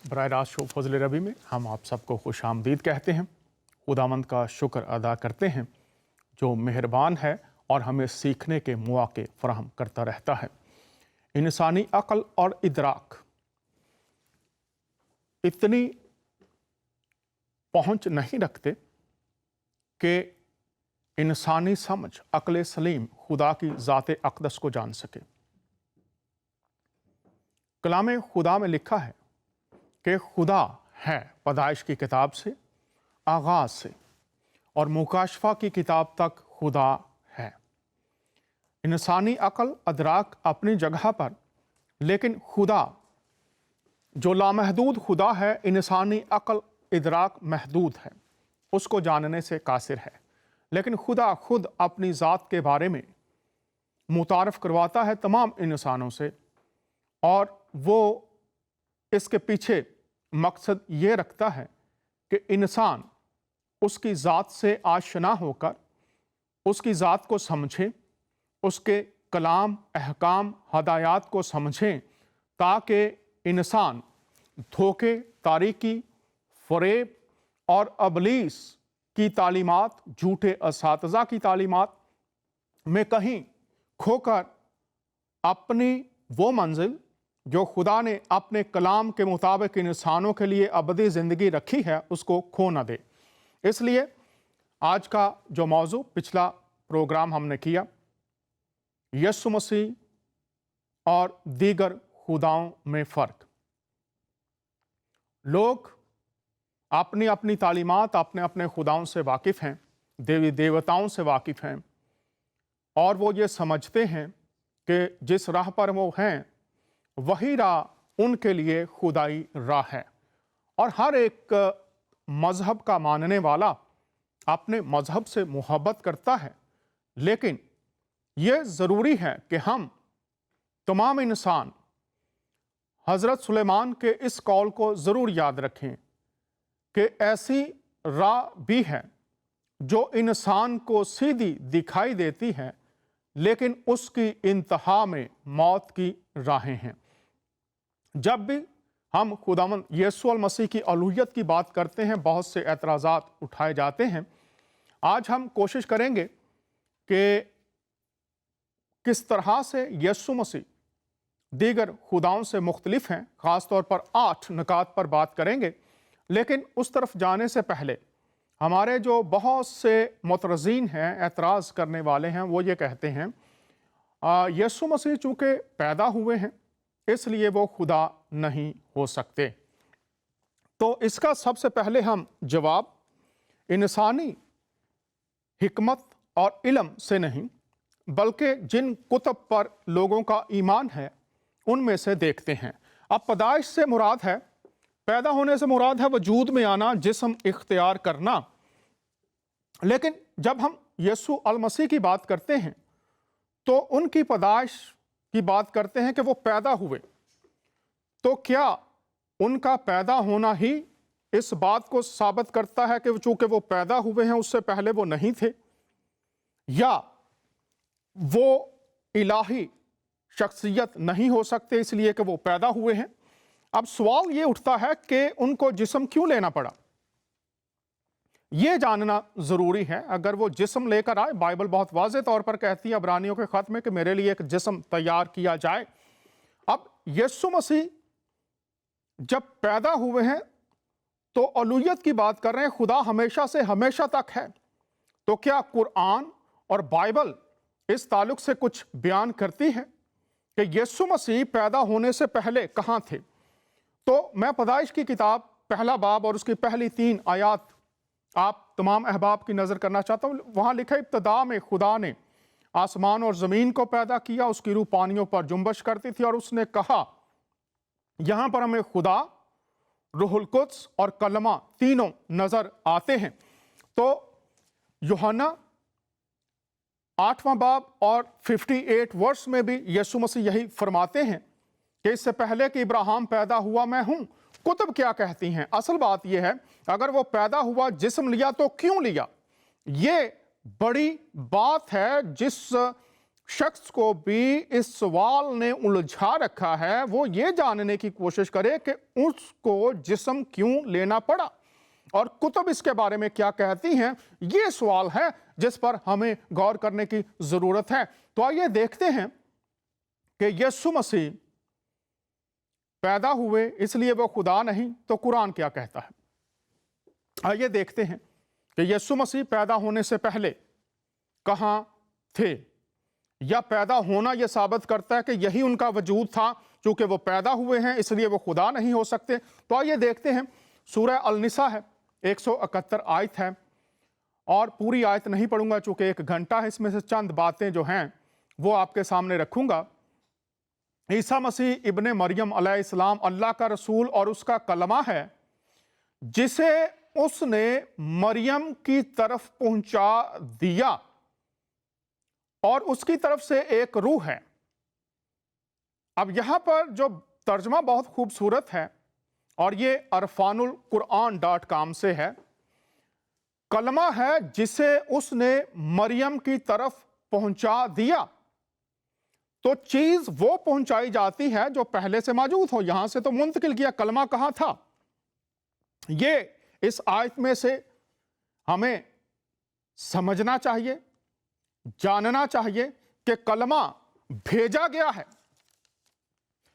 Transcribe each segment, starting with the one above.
बराह रास्त शो फजल रबी में हम आप सबको खुश आमदीद कहते हैं। खुदावंद का शुक्र अदा करते हैं जो मेहरबान है और हमें सीखने के मौके फराहम करता रहता है। इंसानी अक्ल और इदराक इतनी पहुंच नहीं रखते कि इंसानी समझ अक्ल सलीम खुदा की ज़ात अक़दस को जान सके। कलाम खुदा में लिखा है कि खुदा है पैदाइश की किताब से, आगाज़ से और मुकाशफा की किताब तक खुदा है। इंसानी अक्ल अदराक अपनी जगह पर, लेकिन खुदा जो लामहदूद खुदा है, इंसानी अक्ल इदराक महदूद है, उसको जानने से कासिर है। लेकिन खुदा खुद अपनी ज़ात के बारे में मुतारफ़ करवाता है तमाम इंसानों से, और वो इसके पीछे मकसद ये रखता है कि इंसान उसकी ज़ात से आशना होकर उसकी ज़ात को समझे, उसके कलाम, अहकाम, हदायत को समझें, ताकि इंसान धोखे, तारीकी, फ़रेब और अबलीस की तालीमात, झूठे असातिज़ा की तालीमात में कहीं खोकर अपनी वो मंजिल जो खुदा ने अपने कलाम के मुताबिक इंसानों के लिए अबदी ज़िंदगी रखी है, उसको खो न दे। इसलिए आज का जो मौजू, पिछला प्रोग्राम हमने किया, यीशु मसीह और दीगर खुदाओं में फ़र्क। लोग अपनी अपनी तालीमात, अपने अपने खुदाओं से वाकिफ़ हैं, देवी देवताओं से वाकिफ़ हैं, और वो ये समझते हैं कि जिस राह पर वो हैं वही राह उनके लिए खुदाई राह है। और हर एक मज़हब का मानने वाला अपने मज़हब से मोहब्बत करता है, लेकिन ये ज़रूरी है कि हम तमाम इंसान हज़रत सुलेमान के इस कौल को ज़रूर याद रखें कि ऐसी राह भी है जो इंसान को सीधी दिखाई देती है, लेकिन उसकी इंतहा में मौत की राहें हैं। जब भी हम खुदावंद यीशु मसीह की अलूहियत की बात करते हैं, बहुत से एतराज़ात उठाए जाते हैं। आज हम कोशिश करेंगे कि किस तरह से यीशु मसीह दीगर खुदाओं से मुख्तलिफ हैं। ख़ास तौर पर 8 नुकात पर बात करेंगे, लेकिन उस तरफ जाने से पहले हमारे जो बहुत से मुतरज़ीन हैं, एतराज़ करने वाले हैं, वो ये कहते हैं यीशु मसीह चूँकि पैदा हुए हैं इसलिए वो खुदा नहीं हो सकते। तो इसका सबसे पहले हम जवाब इंसानी हिकमत और इल्म से नहीं, बल्कि जिन कुतुब पर लोगों का ईमान है उनमें से देखते हैं। अब पैदाइश से मुराद है, पैदा होने से मुराद है वजूद में आना, जिस्म इख्तियार करना। लेकिन जब हम यीशु अल मसीह की बात करते हैं तो उनकी पैदाइश की बात करते हैं कि वो पैदा हुए। तो क्या उनका पैदा होना ही इस बात को साबित करता है कि चूंकि वो पैदा हुए हैं उससे पहले वो नहीं थे, या वो इलाही शख्सियत नहीं हो सकते इसलिए कि वो पैदा हुए हैं? अब सवाल ये उठता है कि उनको जिस्म क्यों लेना पड़ा? ये जानना ज़रूरी है। अगर वो जिस्म लेकर आए, बाइबल बहुत वाज़े तौर पर कहती है इब्रानियों के ख़त में कि मेरे लिए एक जिस्म तैयार किया जाए। अब यीशु मसीह जब पैदा हुए हैं तो अलूहियत की बात कर रहे हैं, खुदा हमेशा से हमेशा तक है। तो क्या कुरान और बाइबल इस ताल्लुक से कुछ बयान करती है कि यीशु मसीह पैदा होने से पहले कहाँ थे? तो मैं पैदाइश की किताब पहला बाब और उसकी पहली 3 आयात आप तमाम अहबाब की नज़र करना चाहता हूँ। वहाँ लिखा है, इब्तिदा में खुदा ने आसमान और ज़मीन को पैदा किया, उसकी रूह पानियों पर जुम्बश करती थी और उसने कहा। यहाँ पर हमें खुदा, रूहुल कुद्स और कलमा तीनों नज़र आते हैं। तो यूहन्ना 8वां बाब और 58 वर्स में भी यीशु मसीह यही फरमाते हैं कि इससे पहले कि इब्राहिम पैदा हुआ मैं हूँ। कुतुब क्या कहती हैं? असल बात यह है, अगर वो पैदा हुआ, जिस्म लिया, तो क्यों लिया? ये बड़ी बात है जिस शख्स को भी इस सवाल ने उलझा रखा है, वो ये जानने की कोशिश करे कि उसको जिस्म क्यों लेना पड़ा और कुतुब इसके बारे में क्या कहती हैं। ये सवाल है जिस पर हमें गौर करने की जरूरत है। तो आइए देखते हैं कि यीशु मसीह पैदा हुए इसलिए वो खुदा नहीं, तो कुरान क्या कहता है। आइए देखते हैं कि यीशु मसीह पैदा होने से पहले कहां थे, या पैदा होना यह साबित करता है कि यही उनका वजूद था, क्योंकि वो पैदा हुए हैं इसलिए वो खुदा नहीं हो सकते। तो आइए देखते हैं, सूरह अल-निसा है, 171 आयत है, और पूरी आयत नहीं पढ़ूंगा चूंकि 1 घंटा है, इसमें से चंद बातें जो हैं वो आपके सामने रखूंगा। ईसा मसीह इब्ने मरियम अलैहिस्सलाम अल्लाह का रसूल और उसका कलमा है, जिसे उसने मरियम की तरफ पहुंचा दिया, और उसकी तरफ से एक रूह है। अब यहां पर जो तर्जमा बहुत खूबसूरत है, और ये arfanulquran.com से है। कलमा है जिसे उसने मरियम की तरफ पहुंचा दिया, तो चीज वो पहुंचाई जाती है जो पहले से मौजूद हो। यहां से तो मुंतकिल किया, कलमा कहां था, ये इस आयत में से हमें समझना चाहिए, जानना चाहिए कि कलमा भेजा गया है।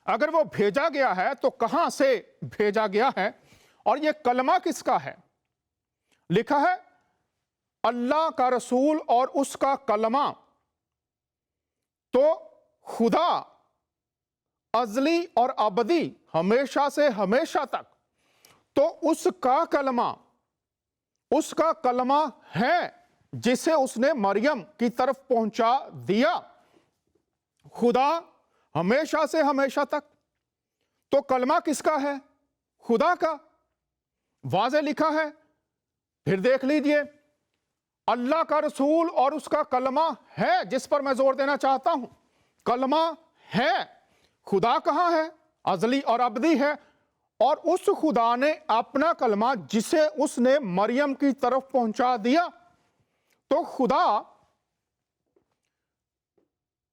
अगर वो भेजा गया है तो कहां से भेजा गया है, और ये कलमा किसका है। लिखा है अल्लाह का रसूल और उसका कलमा, तो खुदा अजली और अबदी, हमेशा से हमेशा तक, तो उसका कलमा है जिसे उसने मरियम की तरफ पहुंचा दिया। खुदा हमेशा से हमेशा तक, तो कलमा किसका है, खुदा का। वाज़े लिखा है, फिर देख लीजिए, अल्लाह का रसूल और उसका कलमा है, जिस पर मैं जोर देना चाहता हूं। कलमा है, खुदा कहां है, अजली और अबदी है, और उस खुदा ने अपना कलमा जिसे उसने मरियम की तरफ पहुंचा दिया। तो खुदा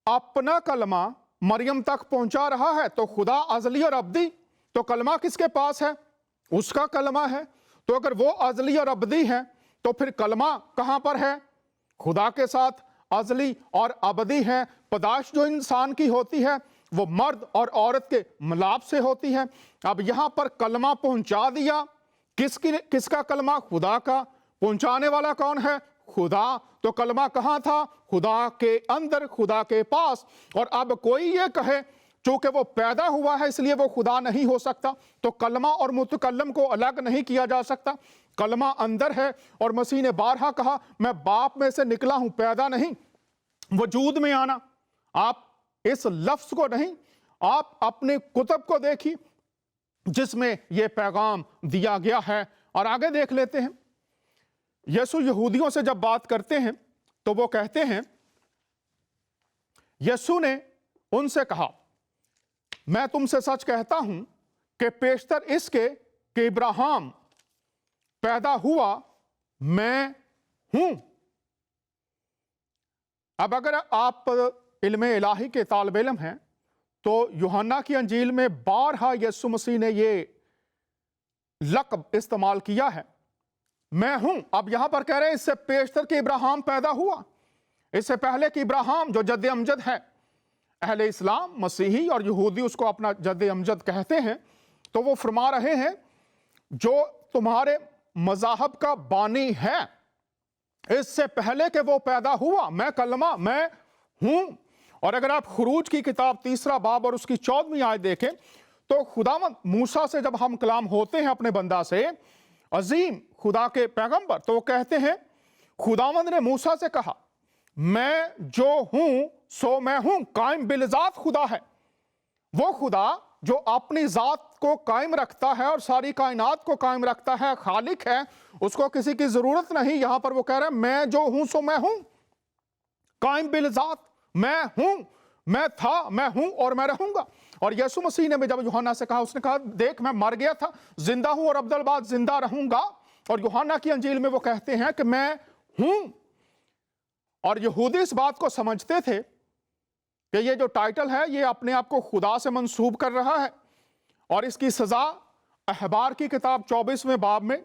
अपना कलमा मरियम तक पहुंचा रहा है, तो खुदा अजली और अबदी, तो कलमा किसके पास है, उसका कलमा है। तो अगर वो अजली और अबदी है तो फिर कलमा कहां पर है, खुदा के साथ अजली और अबदी है। पैदाइश जो इंसान की होती है वो मर्द और औरत के मिलाप से होती है। अब यहां पर कलमा पहुंचा दिया, किसका कलमा, खुदा का। पहुंचाने वाला कौन है, खुदा। तो कलमा कहां था, खुदा के अंदर, खुदा के पास। और अब कोई ये कहे चूंकि वो पैदा हुआ है इसलिए वो खुदा नहीं हो सकता, तो कलमा और मुतकल्लम को अलग नहीं किया जा सकता। कलमा अंदर है, और मसीह ने बारहा कहा, मैं बाप में से निकला हूं, पैदा नहीं, वजूद में आना। आप इस लफ्ज को नहीं, आप अपने कुतुब को देखिए जिसमें यह पैगाम दिया गया है। और आगे देख लेते हैं, यीशु यहूदियों से जब बात करते हैं तो वो कहते हैं, यीशु ने उनसे कहा, मैं तुमसे सच कहता हूं कि पेशतर इसके कि इब्राहिम पैदा हुआ, मैं हूं। अब अगर आप इल्मे इलाही के तालिब इल्म हैं तो यूहन्ना की अंजील में बारहा यीशु मसीह ने ये लक़ब इस्तेमाल किया है, मैं हूं। अब यहां पर कह रहे हैं इससे पेशतर कि इब्राहिम पैदा हुआ, इससे पहले कि इब्राहिम जो जद्द अमजद है, अहले इस्लाम, मसीही और यहूदी उसको अपना जद्द अमजद कहते हैं। तो वो फरमा रहे हैं जो तुम्हारे मज़ाहब का बानी है, इससे पहले कि वो पैदा हुआ, मैं कलमा, मैं हूं। और अगर आप खुरूज की किताब 3 बाब और उसकी 14वीं आयत देखें तो खुदावंद मूसा से जब हम कलाम होते हैं अपने बंदा से, अजीम खुदा के पैगंबर, तो वो कहते हैं खुदावंद ने मूसा से कहा, मैं जो हूं सो मैं हूं। कायम बिलजात खुदा है, वो खुदा जो अपनी जात को कायम रखता है और सारी कायनात को कायम रखता है, खालिक है, उसको किसी की जरूरत नहीं। यहां पर वो कह रहे हैं मैं जो हूं सो मैं हूं, कायम बिलजात, मैं हूं, मैं था, मैं हूं और मैं रहूंगा। और यीशु मसीह ने भी जब यूहन्ना से कहा, उसने कहा देख मैं मर गया था, जिंदा हूं और अब्दुल बाद जिंदा रहूंगा। और यूहन्ना की अंजील में वो कहते हैं कि मैं हूं। और यहूदी इस बात को समझते थे कि ये जो टाइटल है ये अपने आप को खुदा से मंसूब कर रहा है, और इसकी सजा अहबार की किताब 24वें बाब में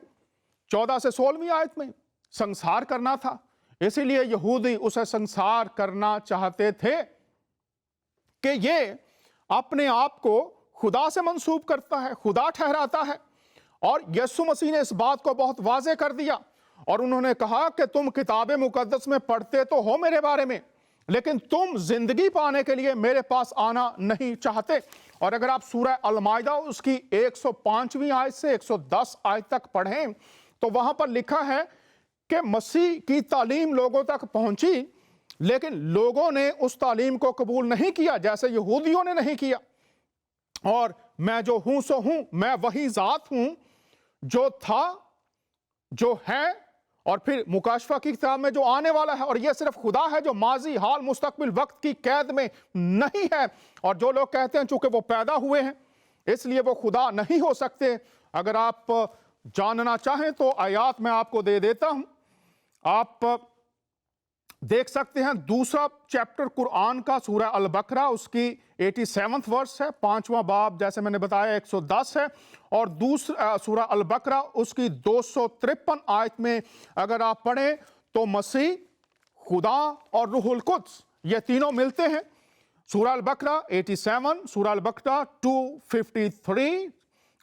14 से 16वीं आयत में संसार करना था। इसीलिए यहूदी उसे संसार करना चाहते थे कि ये अपने आप को खुदा से मंसूब करता है, खुदा ठहराता है। और यीशु मसीह ने इस बात को बहुत वाज़ेह कर दिया, और उन्होंने कहा कि तुम किताब मुकद्दस में पढ़ते तो हो मेरे बारे में, लेकिन तुम जिंदगी पाने के लिए मेरे पास आना नहीं चाहते। और अगर आप सूरह अल-माइदा उसकी 105वीं आयत से 110 आयत तक पढ़ें तो वहां पर लिखा है कि मसीह की तालीम लोगों तक पहुंची, लेकिन लोगों ने उस तालीम को कबूल नहीं किया, जैसे यहूदियों ने नहीं किया। और मैं जो हूं सो हूं, मैं वही जात हूं जो था, जो है, और फिर मुकाशफा की किताब में जो आने वाला है। और यह सिर्फ खुदा है जो माजी, हाल, मुस्तकबिल, वक्त की कैद में नहीं है। और जो लोग कहते हैं चूंकि वो पैदा हुए हैं इसलिए वो खुदा नहीं हो सकते, अगर आप जानना चाहें तो आयात मैं आपको दे देता हूं। आप देख सकते हैं दूसरा चैप्टर कुरान का सूरह अल बकरा उसकी 87वां वर्स है, 5वां बाब जैसे मैंने बताया 110 है, और दूसरा सूरह अल बकरा उसकी 253 आयत में अगर आप पढ़ें तो मसीह, खुदा और रूहुल कुद्स ये तीनों मिलते हैं। सूरह अल बकरा 87, सूरह अल बकरा 253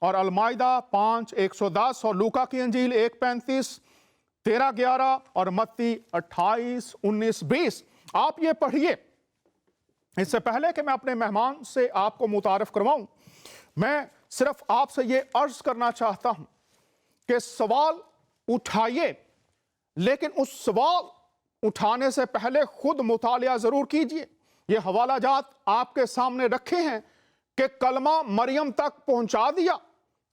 और अल-माइदा 5:110 और लूका की अंजील 1:35, 13:11 और मत्ती 28:19-20। आप ये पढ़िए। इससे पहले कि मैं अपने मेहमान से आपको मुतारफ करवाऊं, मैं सिर्फ आपसे ये अर्ज करना चाहता हूं कि सवाल उठाइए, लेकिन उस सवाल उठाने से पहले खुद मुतालिया जरूर कीजिए। ये हवाला जात आपके सामने रखे हैं कि कलमा मरियम तक पहुंचा दिया।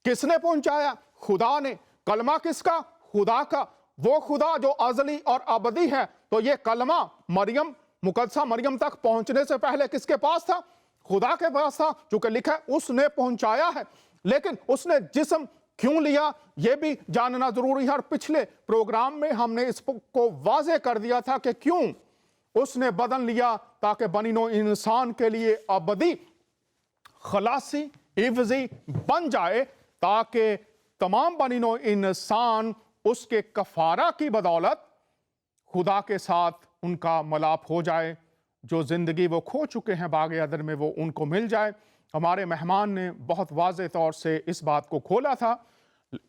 किसने पहुंचाया? खुदा ने। कलमा किसका? खुदा का। वो खुदा जो अजली और अबदी है। तो ये कलमा मरियम, मुकद्दसा मरियम तक पहुंचने से पहले किसके पास था? खुदा के पास था, चूंकि लिखा है उसने पहुंचाया है। लेकिन उसने जिस्म क्यों लिया ये भी जानना जरूरी है, और पिछले प्रोग्राम में हमने इसको वाज़ेह कर दिया था कि क्यों उसने बदन लिया, ताकि बनी नौ इंसान के लिए अबदी खलासी, इवजी बन जाए, ताकि तमाम बनी नौ इंसान उसके कफारा की बदौलत खुदा के साथ उनका मलाप हो जाए। जो जिंदगी वो खो चुके हैं बाग अदन में, वो उनको मिल जाए। हमारे मेहमान ने बहुत वाज़ेह तौर से इस बात को खोला था,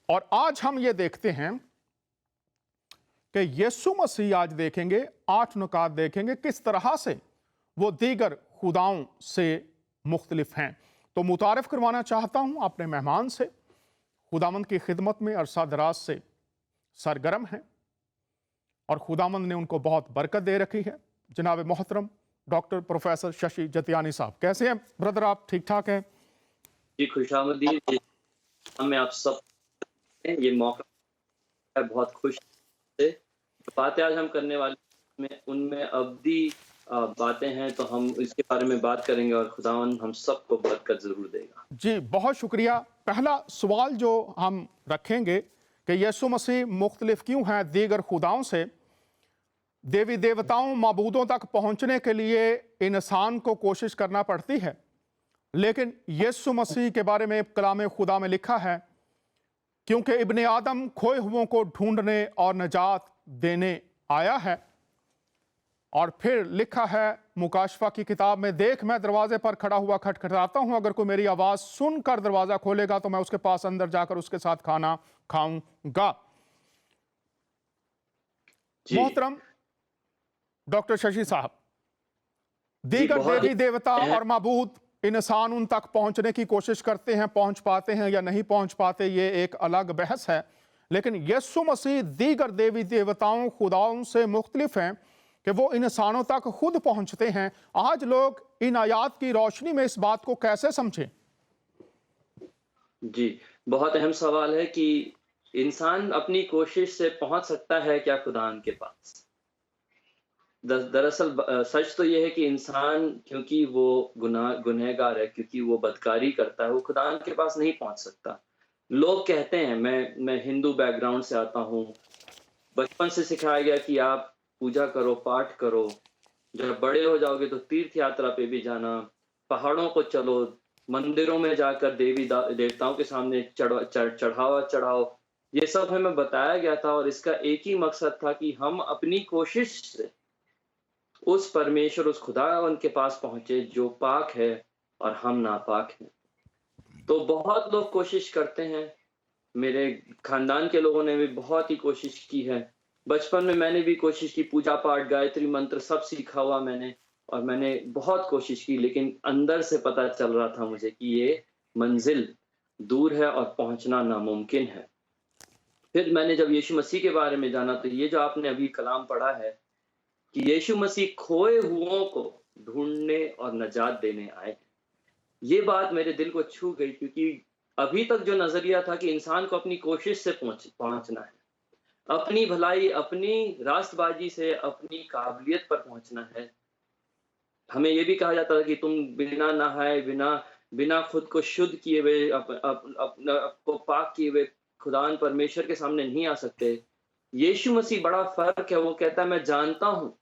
और आज हम ये देखते हैं कि यीशु मसीह, आज देखेंगे 8 नुकात देखेंगे किस तरह से वो दीगर खुदाओं से मुख्तलिफ हैं। तो मुतारफ करवाना चाहता हूं अपने मेहमान से, खुदावंद की खिदमत में अरसा दराज से सरगर्म हैं और खुदावंद ने उनको बहुत बरकत दे रखी है। जनाब मोहतरम डॉक्टर प्रोफेसर शशि जतियानी साहब, कैसे हैं ब्रदर? आप ठीक ठाक हैं? जी खुशामदीद। हमें आप सब ये मौका है, बहुत खुश से बातें आज हम करने वाले में उनमें अब्दी बातें हैं, तो हम इसके बारे में बात करेंगे और खुदावन हम सबको बरकत जरूर देगा। जी बहुत शुक्रिया। पहला सवाल जो हम रखेंगे कि यीशु मसीह मुख्तलिफ क्यों हैं दीगर खुदाओं से? देवी देवताओं, माबूदों तक पहुंचने के लिए इंसान को कोशिश करना पड़ती है, लेकिन यीशु मसीह के बारे में कलाम खुदा में लिखा है, क्योंकि इब्ने आदम खोए हुओं को ढूंढने और निजात देने आया है। और फिर लिखा है मुकाशफा की किताब में, देख मैं दरवाजे पर खड़ा हुआ खटखटाता हूं, अगर कोई मेरी आवाज सुनकर दरवाजा खोलेगा तो मैं उसके पास अंदर जाकर उसके साथ खाना खाऊंगा। मोहतरम डॉक्टर शशि साहब, दीगर देवी देवता और माबूद इंसान उन तक पहुंचने की कोशिश करते हैं, पहुंच पाते हैं या नहीं पहुंच पाते ये एक अलग बहस है, लेकिन यीशु मसीह दीगर देवी देवताओं, खुदाओं से मुख्तलिफ हैं कि वो इंसानों तक खुद पहुंचते हैं। आज लोग इन आयात की रोशनी में इस बात को कैसे समझें? जी बहुत अहम सवाल है कि इंसान अपनी कोशिश से पहुंच सकता है क्या खुदान के पास? दरअसल सच तो ये है कि इंसान, क्योंकि वो गुनहगार है, क्योंकि वो बदकारी करता है, वो खुदान के पास नहीं पहुंच सकता। लोग कहते हैं, मैं हिंदू बैकग्राउंड से आता हूँ, बचपन से सिखाया गया कि आप पूजा करो, पाठ करो, जब बड़े हो जाओगे तो तीर्थ यात्रा पे भी जाना, पहाड़ों को चलो, मंदिरों में जाकर देवताओं के सामने चढ़ावा चढ़ाओ। ये सब हमें बताया गया था और इसका एक ही मकसद था कि हम अपनी कोशिश से उस परमेश्वर, उस खुदावंद के पास पहुँचे जो पाक है और हम नापाक हैं। तो बहुत लोग कोशिश करते हैं, मेरे खानदान के लोगों ने भी बहुत ही कोशिश की है। बचपन में मैंने भी कोशिश की, पूजा-पाठ, गायत्री मंत्र सब सीखा हुआ मैंने और मैंने बहुत कोशिश की, लेकिन अंदर से पता चल रहा था मुझे कि ये मंज़िल दूर है और पहुँचना नामुमकिन है। फिर मैंने जब यीशु मसीह के बारे में जाना, तो ये जो आपने अभी कलाम पढ़ा है कि यीशु मसीह खोए हुओं को ढूँढने और निजात देने आए हैं। ये बात मेरे दिल को छू गई, क्योंकि अभी तक जो नज़रिया था कि इंसान को अपनी कोशिश से पहुँचना है, अपनी भलाई, अपनी रास्तबाज़ी से, अपनी काबिलियत पर पहुँचना है। हमें ये भी कहा जाता था कि तुम बिना नहाए, बिना खुद को शुद्ध किए हुए, अपने आप को पाक किए हुए खुदावंद परमेश्वर के सामने नहीं आ सकते। यीशु मसीह बड़ा फ़र्क है, वो कहता है मैं जानता हूँ,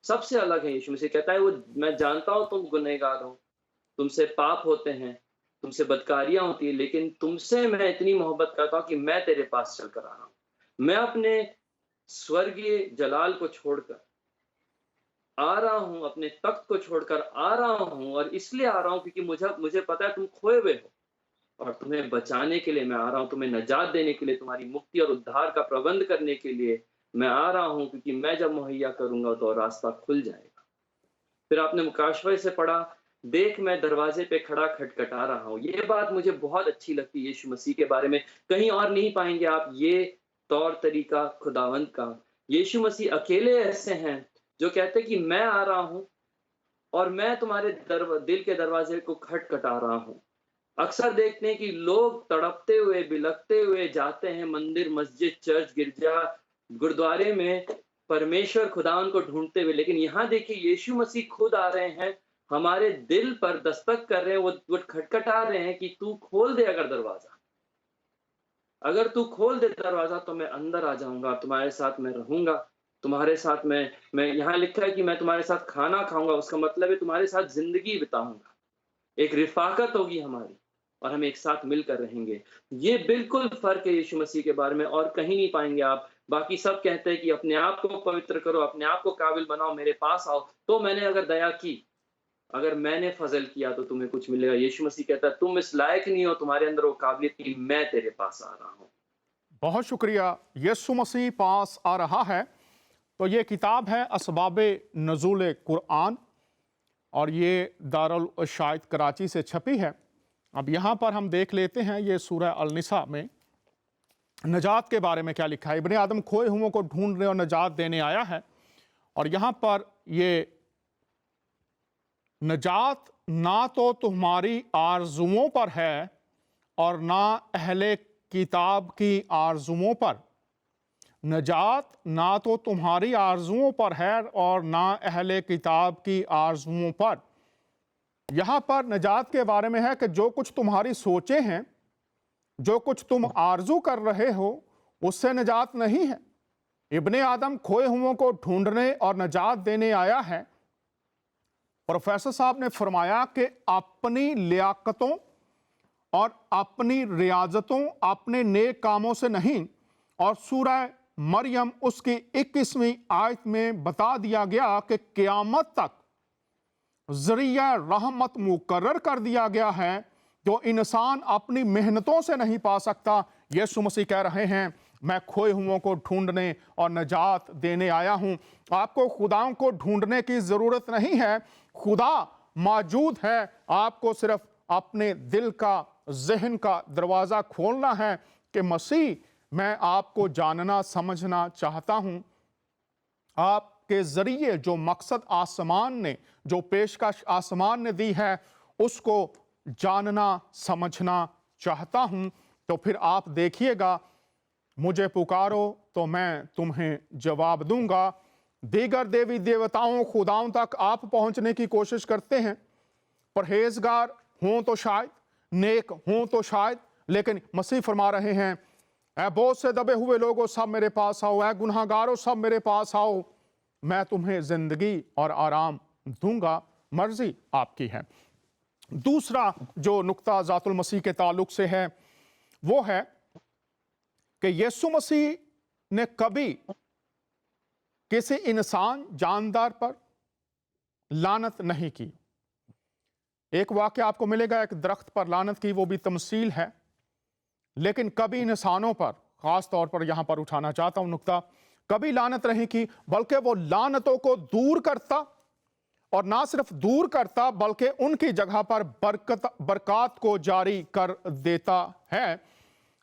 सबसे अलग है यीशु मसीह कहता है, वो मैं जानता हूँ तुम गुनहगार हो, तुमसे पाप होते हैं, तुमसे बदकारियाँ होती हैं, लेकिन तुमसे मैं इतनी मोहब्बत करता हूँ कि मैं तेरे पास चलकर आ रहा हूँ। मैं अपने स्वर्गीय जलाल को छोड़कर आ रहा हूँ, अपने तख्त को छोड़कर आ रहा हूँ, और इसलिए आ रहा हूँ क्योंकि मुझे पता है तुम खोए हुए हो और तुम्हें बचाने के लिए मैं आ रहा हूँ, तुम्हें निजात देने के लिए, तुम्हारी मुक्ति और उद्धार का प्रबंध करने के लिए मैं आ रहा हूँ, क्योंकि मैं जब मुहैया करूँगा तो रास्ता खुल जाएगा। फिर आपने मुकाशवे से पढ़ा, देख मैं दरवाजे पे खड़ा खटखटा रहा हूँ। ये बात मुझे बहुत अच्छी लगती है यीशु मसीह के बारे में, कहीं और नहीं पाएँगे आप ये तौर तरीका खुदावंद का। यीशु मसीह अकेले ऐसे हैं जो कहते हैं कि मैं आ रहा हूँ और मैं तुम्हारे दिल के दरवाजे को खटखटा रहा हूँ। अक्सर देखते हैं कि लोग तड़पते हुए, बिलखते हुए जाते हैं मंदिर, मस्जिद, चर्च, गिरजा, गुरुद्वारे में परमेश्वर खुदावंद को ढूँढते हुए, लेकिन यहाँ देखिए यीशु मसीह खुद आ रहे हैं, हमारे दिल पर दस्तक कर रहे हैं, वो खटखटा रहे हैं कि तू खोल दे अगर दरवाज़ा। अगर तू खोल दे दरवाज़ा तो मैं अंदर आ जाऊँगा, तुम्हारे साथ मैं रहूँगा, तुम्हारे साथ मैं यहाँ लिखा है कि मैं तुम्हारे साथ खाना खाऊँगा, उसका मतलब है तुम्हारे साथ ज़िंदगी बिताऊँगा। एक रिफ़ाक़त होगी हमारी और हम एक साथ मिलकर रहेंगे। ये बिल्कुल फ़र्क है यीशु मसीह के बारे में और कहीं नहीं पाएँगे आप। बाकी सब कहते हैं कि अपने आप को पवित्र करो, अपने आप को काबिल बनाओ, मेरे पास आओ। तो मैंने अगर दया की, अगर मैंने फ़ज़ल किया तो तुम्हें कुछ मिलेगा। यीशु मसीह कहता है तुम इस लायक नहीं हो, तुम्हारे अंदर वो काबिलियत नहीं, मैं तेरे पास आ रहा हूँ। बहुत शुक्रिया। यीशु मसीह पास आ रहा है। तो ये किताब है असबाबे नज़ूल कुरान और ये दारुल शायद कराची से छपी है। अब यहाँ पर हम देख लेते हैं ये सूरह अल-निसा में नजात के बारे में क्या लिखा है। इब्ने आदम खोए हुओं को ढूंढने और नजात देने आया है। और यहाँ पर ये नजात ना तो तुम्हारी आरजुओं पर है और ना अहले किताब की आरजुओं पर। नजात ना तो तुम्हारी आरजुओं पर है और ना अहले किताब की आरजुओं पर। यहाँ पर नजात के बारे में है कि जो कुछ तुम्हारी सोचें हैं, जो कुछ तुम आरजू कर रहे हो, उससे नजात नहीं है। इब्ने आदम खोए हुओं को ढूंढने और नजात देने आया है। प्रोफेसर साहब ने फरमाया कि अपनी लियाकतों और अपनी रियाजतों, अपने नेक कामों से नहीं। और सूरह मरियम उसकी 21वीं आयत में बता दिया गया कि क़यामत तक ज़रिया रहमत मुकर्रर कर दिया गया है जो इंसान अपनी मेहनतों से नहीं पा सकता। यीशु मसीह कह रहे हैं मैं खोए हुओं को ढूंढने और नजात देने आया हूं। आपको खुदाओं को ढूंढने की जरूरत नहीं है, खुदा मौजूद है। आपको सिर्फ अपने दिल का, जहन का दरवाजा खोलना है कि मसीह मैं आपको जानना समझना चाहता हूं। आपके जरिए जो मकसद आसमान ने, जो पेशकश आसमान ने दी है, उसको जानना समझना चाहता हूं। तो फिर आप देखिएगा, मुझे पुकारो तो मैं तुम्हें जवाब दूंगा। दीगर देवी देवताओं, खुदाओं तक आप पहुंचने की कोशिश करते हैं। परहेजगार हों तो शायद, नेक हों तो शायद, लेकिन मसीह फरमा रहे हैं ऐ बोझ से दबे हुए लोगों सब मेरे पास आओ, ऐ गुनहगारों सब मेरे पास आओ, मैं तुम्हें जिंदगी और आराम दूंगा, मर्जी आपकी है। दूसरा जो नुक्ता ज़ातुल मसीह के ताल्लुक से है वो है कि यीशु मसीह ने कभी किसी इंसान जानदार पर लानत नहीं की। एक वाक्य आपको मिलेगा, एक दरख्त पर लानत की, वो भी तमसील है, लेकिन कभी इंसानों पर, खास तौर पर यहां पर उठाना चाहता हूं नुक्ता, कभी लानत नहीं की, बल्कि वो लानतों को दूर करता, और ना सिर्फ दूर करता बल्कि उनकी जगह पर बरकत को जारी कर देता है।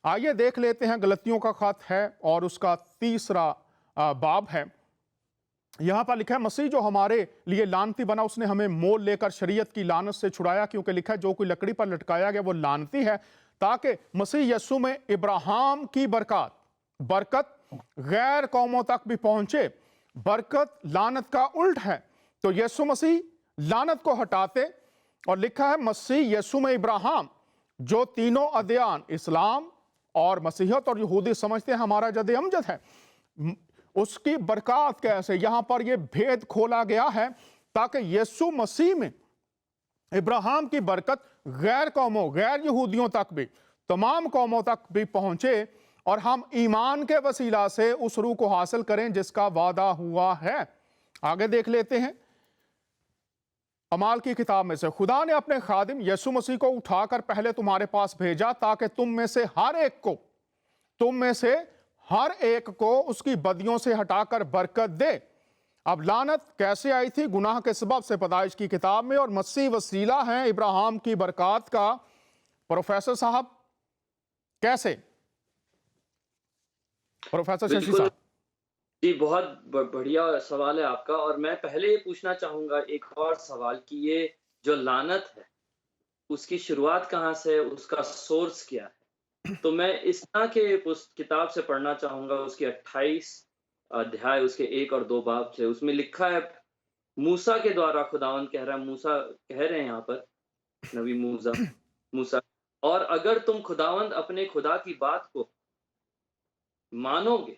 आइए देख लेते हैं, गलतियों का खत है और उसका 3 बाब है। यहां पर लिखा है, मसीह जो हमारे लिए लानती बना, उसने हमें मोल लेकर शरीयत की लानत से छुड़ाया, क्योंकि लिखा है जो कोई लकड़ी पर लटकाया गया वो लानती है, ताकि मसीह यीशु में इब्राहिम की बरकत गैर कौमों तक भी पहुंचे। बरकत लानत का उल्ट है, तो यीशु मसीह लानत को हटाते, और लिखा है मसीह यीशु में इब्राहिम, जो तीनों अदयान इस्लाम और मसीहत और यहूदी समझते हैं हमारा जद अमजद है, उसकी बरकत कैसे, यहां पर यह भेद खोला गया है, ताकि यीशु मसीह में इब्राहिम की बरकत गैर कौमों, गैर यहूदियों तक भी, तमाम कौमों तक भी पहुंचे, और हम ईमान के वसीला से उस रूह को हासिल करें जिसका वादा हुआ है। आगे देख लेते हैं, अमाल की किताब में से, खुदा ने अपने खादिम यीशु मसीह को उठाकर पहले तुम्हारे पास भेजा, ताकि तुम में से हर एक को उसकी बदियों से हटाकर बरकत दे। अब लानत कैसे आई थी? गुनाह के सबब से, पैदाइश की किताब में, और मसीह वसीला है इब्राहिम की बरकत का। प्रोफेसर साहब कैसे? प्रोफेसर शशि बिल्कुल साहब। जी, बहुत बढ़िया सवाल है आपका। और मैं पहले ये पूछना चाहूंगा एक और सवाल कि ये जो लानत है उसकी शुरुआत कहाँ से है, उसका सोर्स क्या है? तो मैं इसना के उस किताब से पढ़ना चाहूंगा, उसके 28 अध्याय, उसके 1 और 2 बाब से। उसमें लिखा है, मूसा के द्वारा खुदावंद कह रहा है, मूसा कह रहे हैं यहाँ पर, नबी मूसा, और अगर तुम खुदावंद अपने खुदा की बात को मानोगे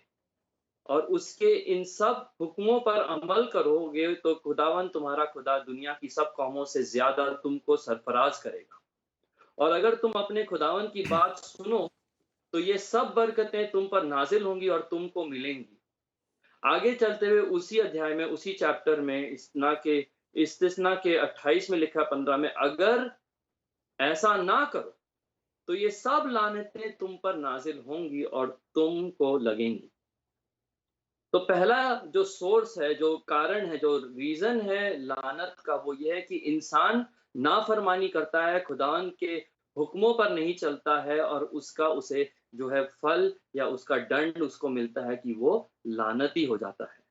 और उसके इन सब हुक्मों पर अमल करोगे, तो खुदावंद तुम्हारा खुदा दुनिया की सब कौमों से ज्यादा तुमको सरफराज करेगा। और अगर तुम अपने खुदावंद की बात सुनो, तो ये सब बरकतें तुम पर नाजिल होंगी और तुमको मिलेंगी। आगे चलते हुए उसी अध्याय में, उसी चैप्टर में, इस्तिस्ना के 28 में लिखा, 15 में, अगर ऐसा ना करो तो ये सब लानतें तुम पर नाजिल होंगी और तुमको लगेंगी। तो पहला जो सोर्स है, जो कारण है, जो रीजन है लानत का, वो ये है कि इंसान नाफरमानी करता है, खुदावन के हुक्मों पर नहीं चलता है, और उसका उसे जो है फल या उसका दंड उसको मिलता है कि वो लानती हो जाता है।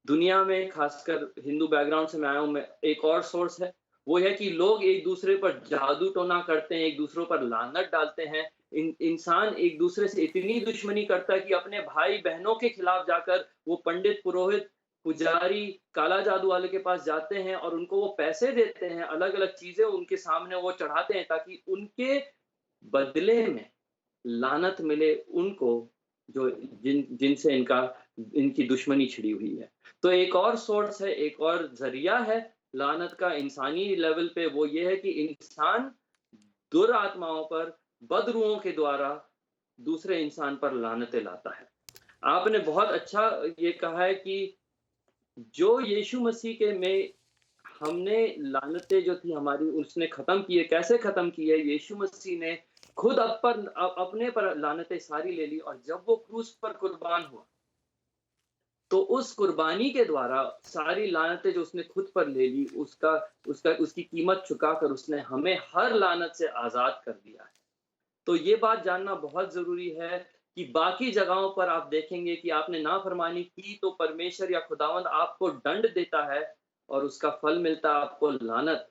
दुनिया में, खासकर हिंदू बैकग्राउंड से मैं आया हूं, मैं, एक और सोर्स है, वो है कि लोग एक दूसरे पर जादू टोना करते हैं, एक दूसरे पर लानत डालते हैं। इंसान एक दूसरे से इतनी दुश्मनी करता है कि अपने भाई बहनों के खिलाफ जाकर वो पंडित, पुरोहित, पुजारी, काला जादू वाले के पास जाते हैं और उनको वो पैसे देते हैं, अलग अलग चीजें उनके सामने वो चढ़ाते हैं, ताकि उनके बदले में लानत मिले उनको, जो जिनसे इनकी दुश्मनी छिड़ी हुई है। तो एक और सोर्स है, एक और जरिया है लानत का इंसानी लेवल पे, वो ये है कि इंसान दुरात्माओं पर, बदरूहों के द्वारा दूसरे इंसान पर लानतें लाता है। आपने बहुत अच्छा ये कहा है कि जो यीशु मसीह के में हमने लानतें जो थी हमारी, उसने खत्म की है। कैसे खत्म की है? यीशु मसीह ने खुद अपने पर लानतें सारी ले ली, और जब वो क्रूस पर कुर्बान हुआ, तो उस कुर्बानी के द्वारा सारी लानतें जो उसने खुद पर ले ली, उसकी कीमत चुकाकर उसने हमें हर लानत से आजाद कर दिया है। तो ये बात जानना बहुत जरूरी है कि बाकी जगहों पर आप देखेंगे कि आपने नाफरमानी की तो परमेश्वर या खुदावंद आपको दंड देता है और उसका फल मिलता है आपको लानत।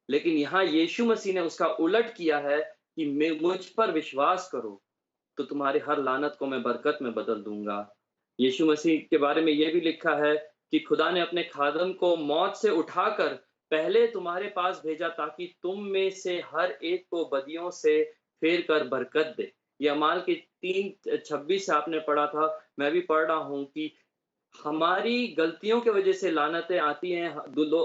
लेकिन यहाँ यीशु मसीह ने उसका उलट किया है कि मुझ पर विश्वास करो तो तुम्हारी हर लानत को मैं बरकत में बदल दूंगा। यीशु मसीह के बारे में यह भी लिखा है कि खुदा ने अपने खादम को मौत से उठाकर पहले तुम्हारे पास भेजा, ताकि तुम में से हर एक को बदियों से फेर कर बरकत दे। ये अमाल के 3:26 से आपने पढ़ा था, मैं भी पढ़ रहा हूं कि हमारी गलतियों की वजह से लानतें आती हैं,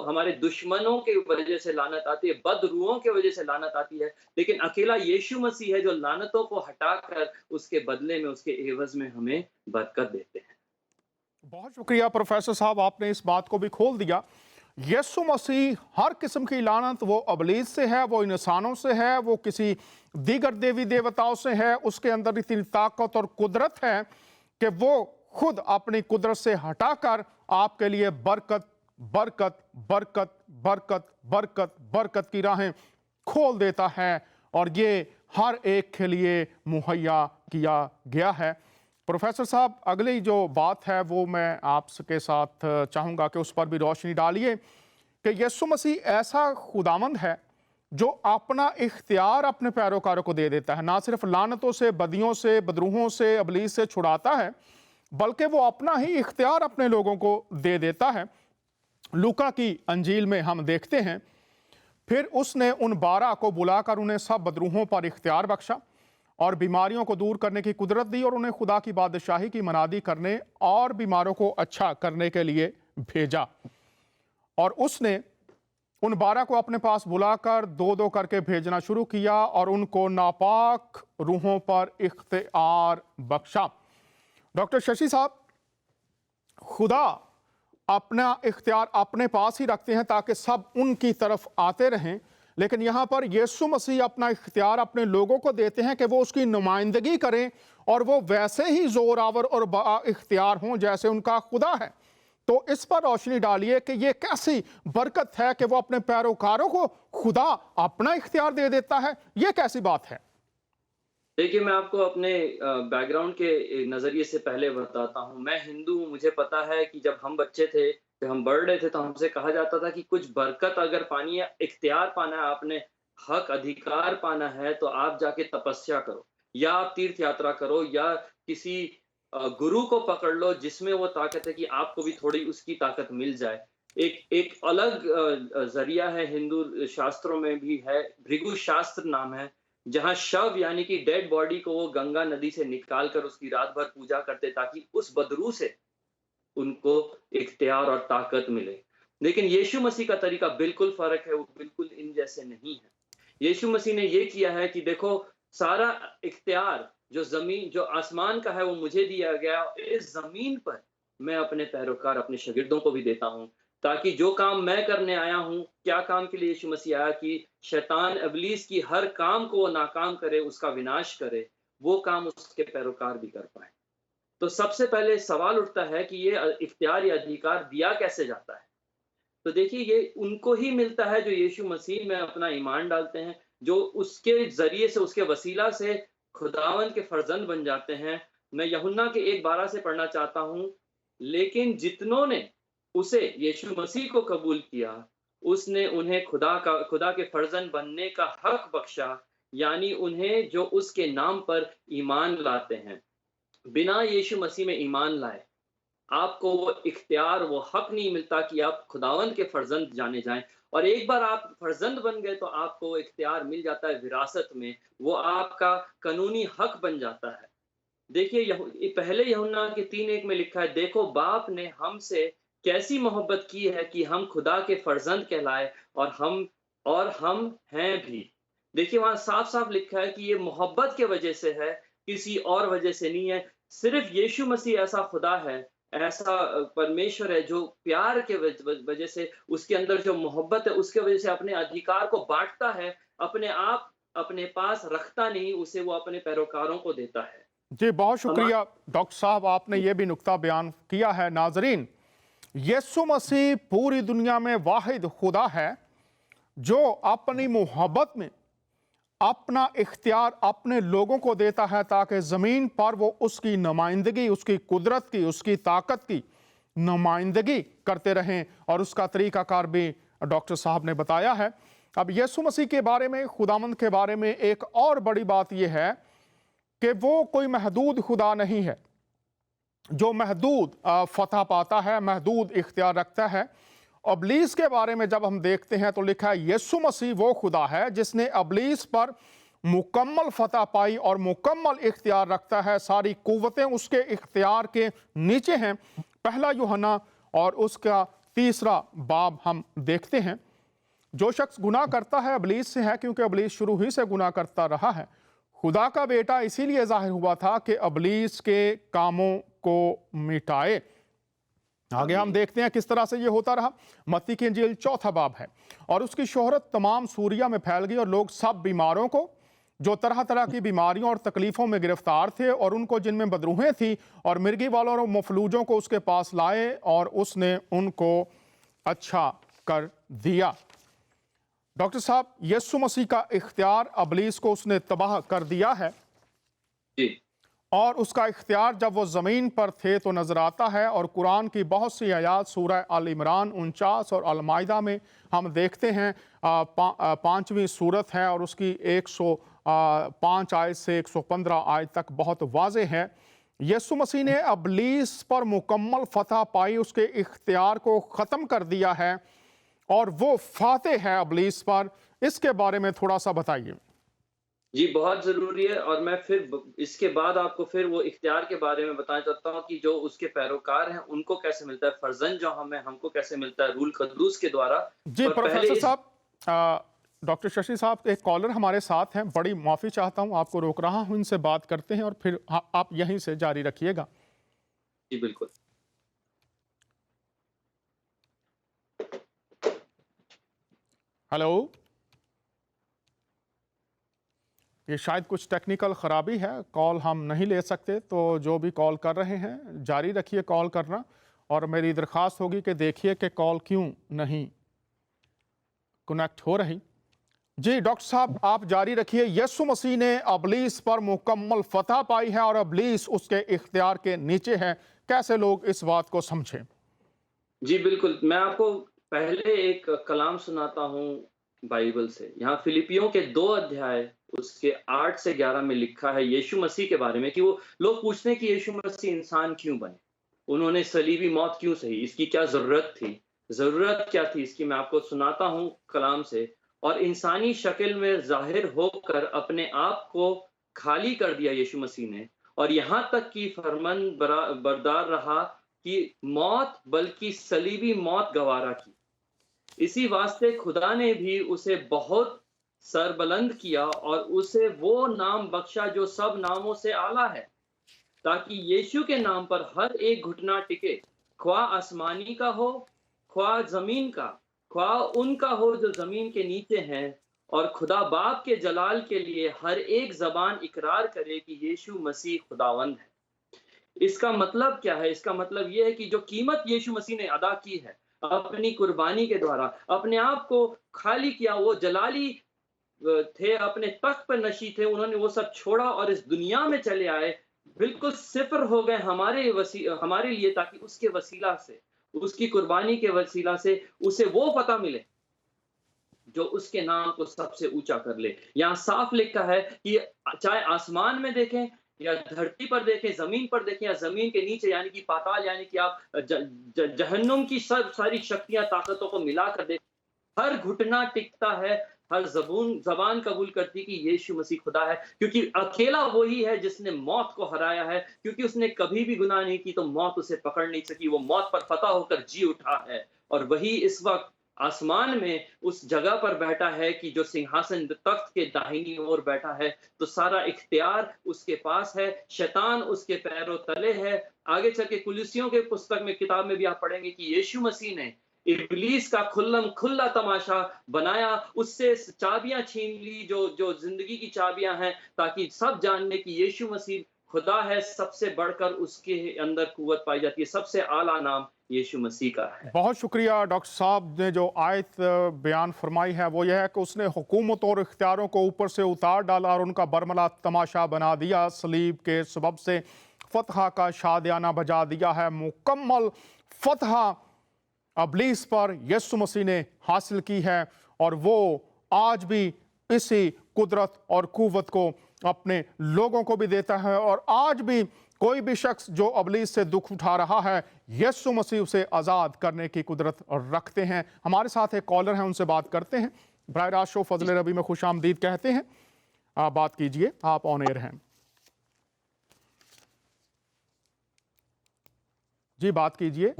हमारे दुश्मनों की वजह से लानत आती है, बदरूहों की वजह से लानत आती है, लेकिन अकेला यीशु मसीह है जो लानतों को हटाकर उसके बदले में, उसके एवज में हमें बरकत देते हैं। बहुत शुक्रिया प्रोफेसर साहब, आपने इस बात को भी खोल दिया। यीशु मसीह हर किस्म की लानत वो अबलीस से है, वो इंसानों से है, वो किसी दीगर देवी देवताओं से है, उसके अंदर इतनी ताकत और कुदरत है कि वो खुद अपनी कुदरत से हटाकर आपके लिए बरकत बरकत बरकत बरकत बरकत बरकत की राहें खोल देता है, और ये हर एक के लिए मुहैया किया गया है। प्रोफेसर साहब, अगली जो बात है वो मैं आपके साथ चाहूँगा कि उस पर भी रोशनी डालिए कि यीशु मसीह ऐसा खुदावंद है जो अपना इख्तियार अपने पैरोकारों को दे देता है। ना सिर्फ लानतों से, बदियों से, बदरूहों से, अबलीस से छुड़ाता है, बल्कि वो अपना ही इख्तियार अपने लोगों को दे देता है। लूका की अंजील में हम देखते हैं, फिर उसने उन 12 को बुलाकर उन्हें सब बदरूहों पर इख्तियार बख्शा और बीमारियों को दूर करने की कुदरत दी, और उन्हें खुदा की बादशाही की मनादी करने और बीमारों को अच्छा करने के लिए भेजा। और उसने उन 12 को अपने पास बुलाकर 2-2 करके भेजना शुरू किया और उनको नापाक रूहों पर इख्तियार बख्शा। डॉक्टर शशि साहब, खुदा अपना इख्तियार अपने पास ही रखते हैं ताकि सब उनकी तरफ आते रहें, लेकिन यहाँ पर यीशु मसीह अपना इख्तियार अपने लोगों को देते हैं कि वो उसकी नुमाइंदगी करें और वो वैसे ही जोरावर और इख्तियार हों जैसे उनका खुदा है। तो इस पर रोशनी डालिए कि ये कैसी बरकत है कि वो अपने पैरोकारों को खुदा अपना इख्तियार दे देता है, ये कैसी बात है? देखिए, मैं आपको अपने बैकग्राउंड के नज़रिए से पहले बताता हूँ। मैं हिंदू हूँ, मुझे पता है कि जब हम बच्चे थे, जब हम बढ़ रहे थे, तो हमसे कहा जाता था कि कुछ बरकत अगर पानी है, इख्तियार पाना है, आपने हक अधिकार पाना है, तो आप जाके तपस्या करो, या आप तीर्थ यात्रा करो, या किसी गुरु को पकड़ लो जिसमें वो ताकत है कि आपको भी थोड़ी उसकी ताकत मिल जाए। एक एक अलग ज़रिया है, हिंदू शास्त्रों में भी है, भृगु शास्त्र नाम है, जहाँ शव यानी कि डेड बॉडी को वो गंगा नदी से निकाल कर उसकी रात भर पूजा करते ताकि उस बदरू से उनको इख्तियार और ताकत मिले। लेकिन यीशु मसीह का तरीका बिल्कुल फ़र्क है, वो बिल्कुल इन जैसे नहीं है। यीशु मसीह ने ये किया है कि देखो, सारा इख्तियार जो आसमान का है वो मुझे दिया गया, इस ज़मीन पर मैं अपने पैरोकार, अपने शागिर्दों को भी देता हूँ, ताकि जो काम मैं करने आया हूँ, क्या काम के लिए यीशु मसीह आया कि शैतान इब्लीस की हर काम को वो नाकाम करे, उसका विनाश करे, वो काम उसके पैरोकार भी कर पाएँ। तो सबसे पहले सवाल उठता है कि ये इख्तियार या अधिकार दिया कैसे जाता है? तो देखिए, ये उनको ही मिलता है जो यीशु मसीह में अपना ईमान डालते हैं, जो उसके ज़रिए से, उसके वसीला से खुदावंद के फर्जंद बन जाते हैं। मैं यूहन्ना के 1:12 से पढ़ना चाहता हूँ, लेकिन जितनों ने उसे, यीशु मसीह को कबूल किया, उसने उन्हें खुदा के फर्जंद बनने का हक बख्शा, यानी उन्हें जो उसके नाम पर ईमान लाते हैं। बिना यीशु मसीह में ईमान लाए आपको वो इख्तियार, वो हक नहीं मिलता कि आप खुदावंद के फर्जंद जाने जाएं। और एक बार आप फर्जंद बन गए तो आपको वो इख्तियार मिल जाता है विरासत में, वो आपका कानूनी हक बन जाता है। देखिए, पहले यूहन्ना के 3:1 में लिखा है, देखो बाप ने हमसे कैसी मोहब्बत की है कि हम खुदा के फर्जंद कहलाए, और हम हैं भी। देखिए, वहां साफ साफ लिखा है कि ये मोहब्बत के वजह से है, किसी और वजह से नहीं है। सिर्फ यीशु मसीह ऐसा खुदा है, ऐसा परमेश्वर है जो प्यार के वजह से, उसके अंदर जो मोहब्बत है उसके वजह से अपने अधिकार को बांटता है, अपने आप अपने पास रखता नहीं, उसे वो अपने पैरोकारों को देता है। जी, बहुत शुक्रिया डॉक्टर साहब, आपने ये भी नुक्ता बयान किया है। नाजरीन, यीशु मसीह पूरी दुनिया में वाहिद खुदा है जो अपनी मोहब्बत में अपना इख्तियार अपने लोगों को देता है ताकि ज़मीन पर वो उसकी नुमाइंदगी, उसकी कुदरत की, उसकी ताकत की नुमाइंदगी करते रहें, और उसका तरीक़ाकार भी डॉक्टर साहब ने बताया है। अब यीशु मसीह के बारे में, खुदावंद के बारे में एक और बड़ी बात यह है कि वो कोई महदूद खुदा नहीं है जो महदूद फतह पाता है, महदूद इख्तियार रखता है। अबलीस के बारे में जब हम देखते हैं तो लिखा है यीशु मसीह वो खुदा है जिसने अबलीस पर मुकम्मल फतह पाई और मुकम्मल इख्तियार रखता है, सारी कुव्वतें उसके इख्तियार के नीचे हैं। पहला यूहन्ना और उसका 3 बाब हम देखते हैं। जो शख्स गुनाह करता है इब्लीस से है, क्योंकि इब्लीस शुरू ही से गुनाह करता रहा है। खुदा का बेटा इसीलिए जाहिर हुआ था कि इब्लीस के कामों को मिटाए। आगे हम देखते हैं किस तरह से ये होता रहा। मत्ती की इंजील 4 बाब है, और उसकी शोहरत तमाम सूरिया में फैल गई, और लोग सब बीमारों को, जो तरह तरह की बीमारियों और तकलीफों में गिरफ्तार थे, और उनको जिनमें बदरूहें थी और मिर्गी वालों और मफलूजों को उसके पास लाए, और उसने उनको अच्छा कर दिया। डॉक्टर साहब, यीशु मसीह का इख्तियार इब्लीस को उसने तबाह कर दिया है, जी और उसका इख्तियार जब वो ज़मीन पर थे तो नज़र आता है। और कुरान की बहुत सी आयात सूरह अल इमरान 49 और अल माइदा में हम देखते हैं। 5वीं सूरत है और उसकी 105 आयत से 115 आयत तक बहुत वाज़े है। यीशु मसीह ने इब्लीस पर मुकम्मल फतह पाई, उसके इख्तियार को ख़त्म कर दिया है, और वो फातेह है इब्लीस पर। इसके बारे में थोड़ा सा बताइए। जी, बहुत ज़रूरी है। और मैं फिर इसके बाद आपको फिर वो इख्तियार के बारे में बताना चाहता हूँ कि जो उसके पैरोकार हैं उनको कैसे मिलता है, फर्जंद जो हमें हमको कैसे मिलता है रूल क़ुद्दूस के द्वारा। जी पर पहले प्रोफेसर इस साहब, डॉक्टर शशि साहब, एक कॉलर हमारे साथ हैं। बड़ी माफ़ी चाहता हूँ, आपको रोक रहा हूँ, इनसे बात करते हैं और फिर आप यहीं से जारी रखिएगा। जी, बिल्कुल। हेलो, ये शायद कुछ टेक्निकल ख़राबी है, कॉल हम नहीं ले सकते। तो जो भी कॉल कर रहे हैं जारी रखिए कॉल करना, और मेरी दरख्वास्त होगी कि देखिए कि कॉल क्यों नहीं कनेक्ट हो रही। जी डॉक्टर साहब, आप जारी रखिए। यीशु मसीह ने इब्लीस पर मुकम्मल फतह पाई है, और इब्लीस उसके इख्तियार के नीचे है। कैसे लोग इस बात को समझें? जी, बिल्कुल। मैं आपको पहले एक कलाम सुनाता हूँ बाइबल से। यहाँ फिलिपियों के 2 अध्याय उसके 8 से 11 में लिखा है यीशु मसीह के बारे में कि वो लोग पूछते हैं कि यीशु मसीह इंसान क्यों बने? उन्होंने सलीबी मौत क्यों सही? इसकी क्या ज़रूरत थी? ज़रूरत क्या थी इसकी? मैं आपको सुनाता हूँ कलाम से। और इंसानी शक्ल में ज़ाहिर होकर अपने आप को खाली कर दिया यीशु मसीह ने, और यहाँ तक कि बरदार रहा कि मौत, बल्कि सलीबी मौत गवारा की। इसी वास्ते खुदा ने भी उसे बहुत सरबुलंद किया और उसे वो नाम बख्शा जो सब नामों से आला है, ताकि यीशु के नाम पर हर एक घुटना टिके, ख्वाह आसमानी का हो, ख्वाह ज़मीन का, ख्वाह उनका हो जो ज़मीन के नीचे हैं, और खुदा बाप के जलाल के लिए हर एक ज़बान इकरार करे कि यीशु मसीह खुदावंद है। इसका मतलब क्या है? इसका मतलब ये है कि जो कीमत यीशु मसीह ने अदा की है, अपनी कुर्बानी के द्वारा, अपने आप को खाली किया, वो जलाली थे, अपने तख्त पर नशी थे, उन्होंने वो सब छोड़ा और इस दुनिया में चले आए, बिल्कुल सिफ़र हो गए हमारे लिए, ताकि उसके वसीला से, उसकी कुर्बानी के वसीला से उसे वो पता मिले, जो उसके नाम को सबसे ऊँचा कर ले। यहाँ साफ लिखा है कि चाहे आसमान में देखें या धरती पर देखें, ज़मीन पर देखें या ज़मीन के नीचे यानी कि पाताल, यानी कि आप जहन्नुम की सब सारी शक्तियाँ, ताकतों को मिलाकर देखें, हर घुटना टिकता है, हर ज़बान कबूल करती कि यीशु मसीह खुदा है, क्योंकि अकेला वही है जिसने मौत को हराया है, क्योंकि उसने कभी भी गुनाह नहीं की तो मौत उसे पकड़ नहीं सकी। वो मौत पर फ़तह होकर जी उठा है, और वही इस वक़्त आसमान में उस जगह पर बैठा है कि जो सिंहासन तख्त के दाहिनी ओर बैठा है। तो सारा इख्तियार उसके पास है, शैतान उसके पैरों तले है। आगे चल के कुलिसियों के पुस्तक में, किताब में भी आप पढ़ेंगे कि यीशु मसीह ने इब्लीस का खुल्लम खुल्ला तमाशा बनाया, उससे चाबियां छीन ली, जो जो जिंदगी की चाबियां हैं, ताकि सब जान ले कि यीशु मसीह खुदा है, सबसे बढ़कर उसके अंदर कुव्वत पाई जाती है। सबसे आला नाम यीशु मसीह का है। बहुत शुक्रिया डॉक्टर साहब ने जो आयत बयान फरमाई है वो यह है कि उसने हुकूमत और इख्तियारों को ऊपर से उतार डाला और उनका बरमला तमाशा बना दिया। सलीब के सबब से फतह का शादियाना बजा दिया है। मुकम्मल फतह इब्लीस पर यीशु मसीह ने हासिल की है, और वो आज भी इसी कुदरत और कुव्वत को अपने लोगों को भी देता है। और आज भी कोई भी शख्स जो इब्लीस से दुख उठा रहा है, यीशु मसीह उसे आज़ाद करने की कुदरत रखते हैं। हमारे साथ एक कॉलर हैं, उनसे बात करते हैं। बराह रास्त शो फजल रबी में खुश आमदीद कहते हैं। आप बात कीजिए, आप ऑन एयर हैं। जी, बात कीजिए।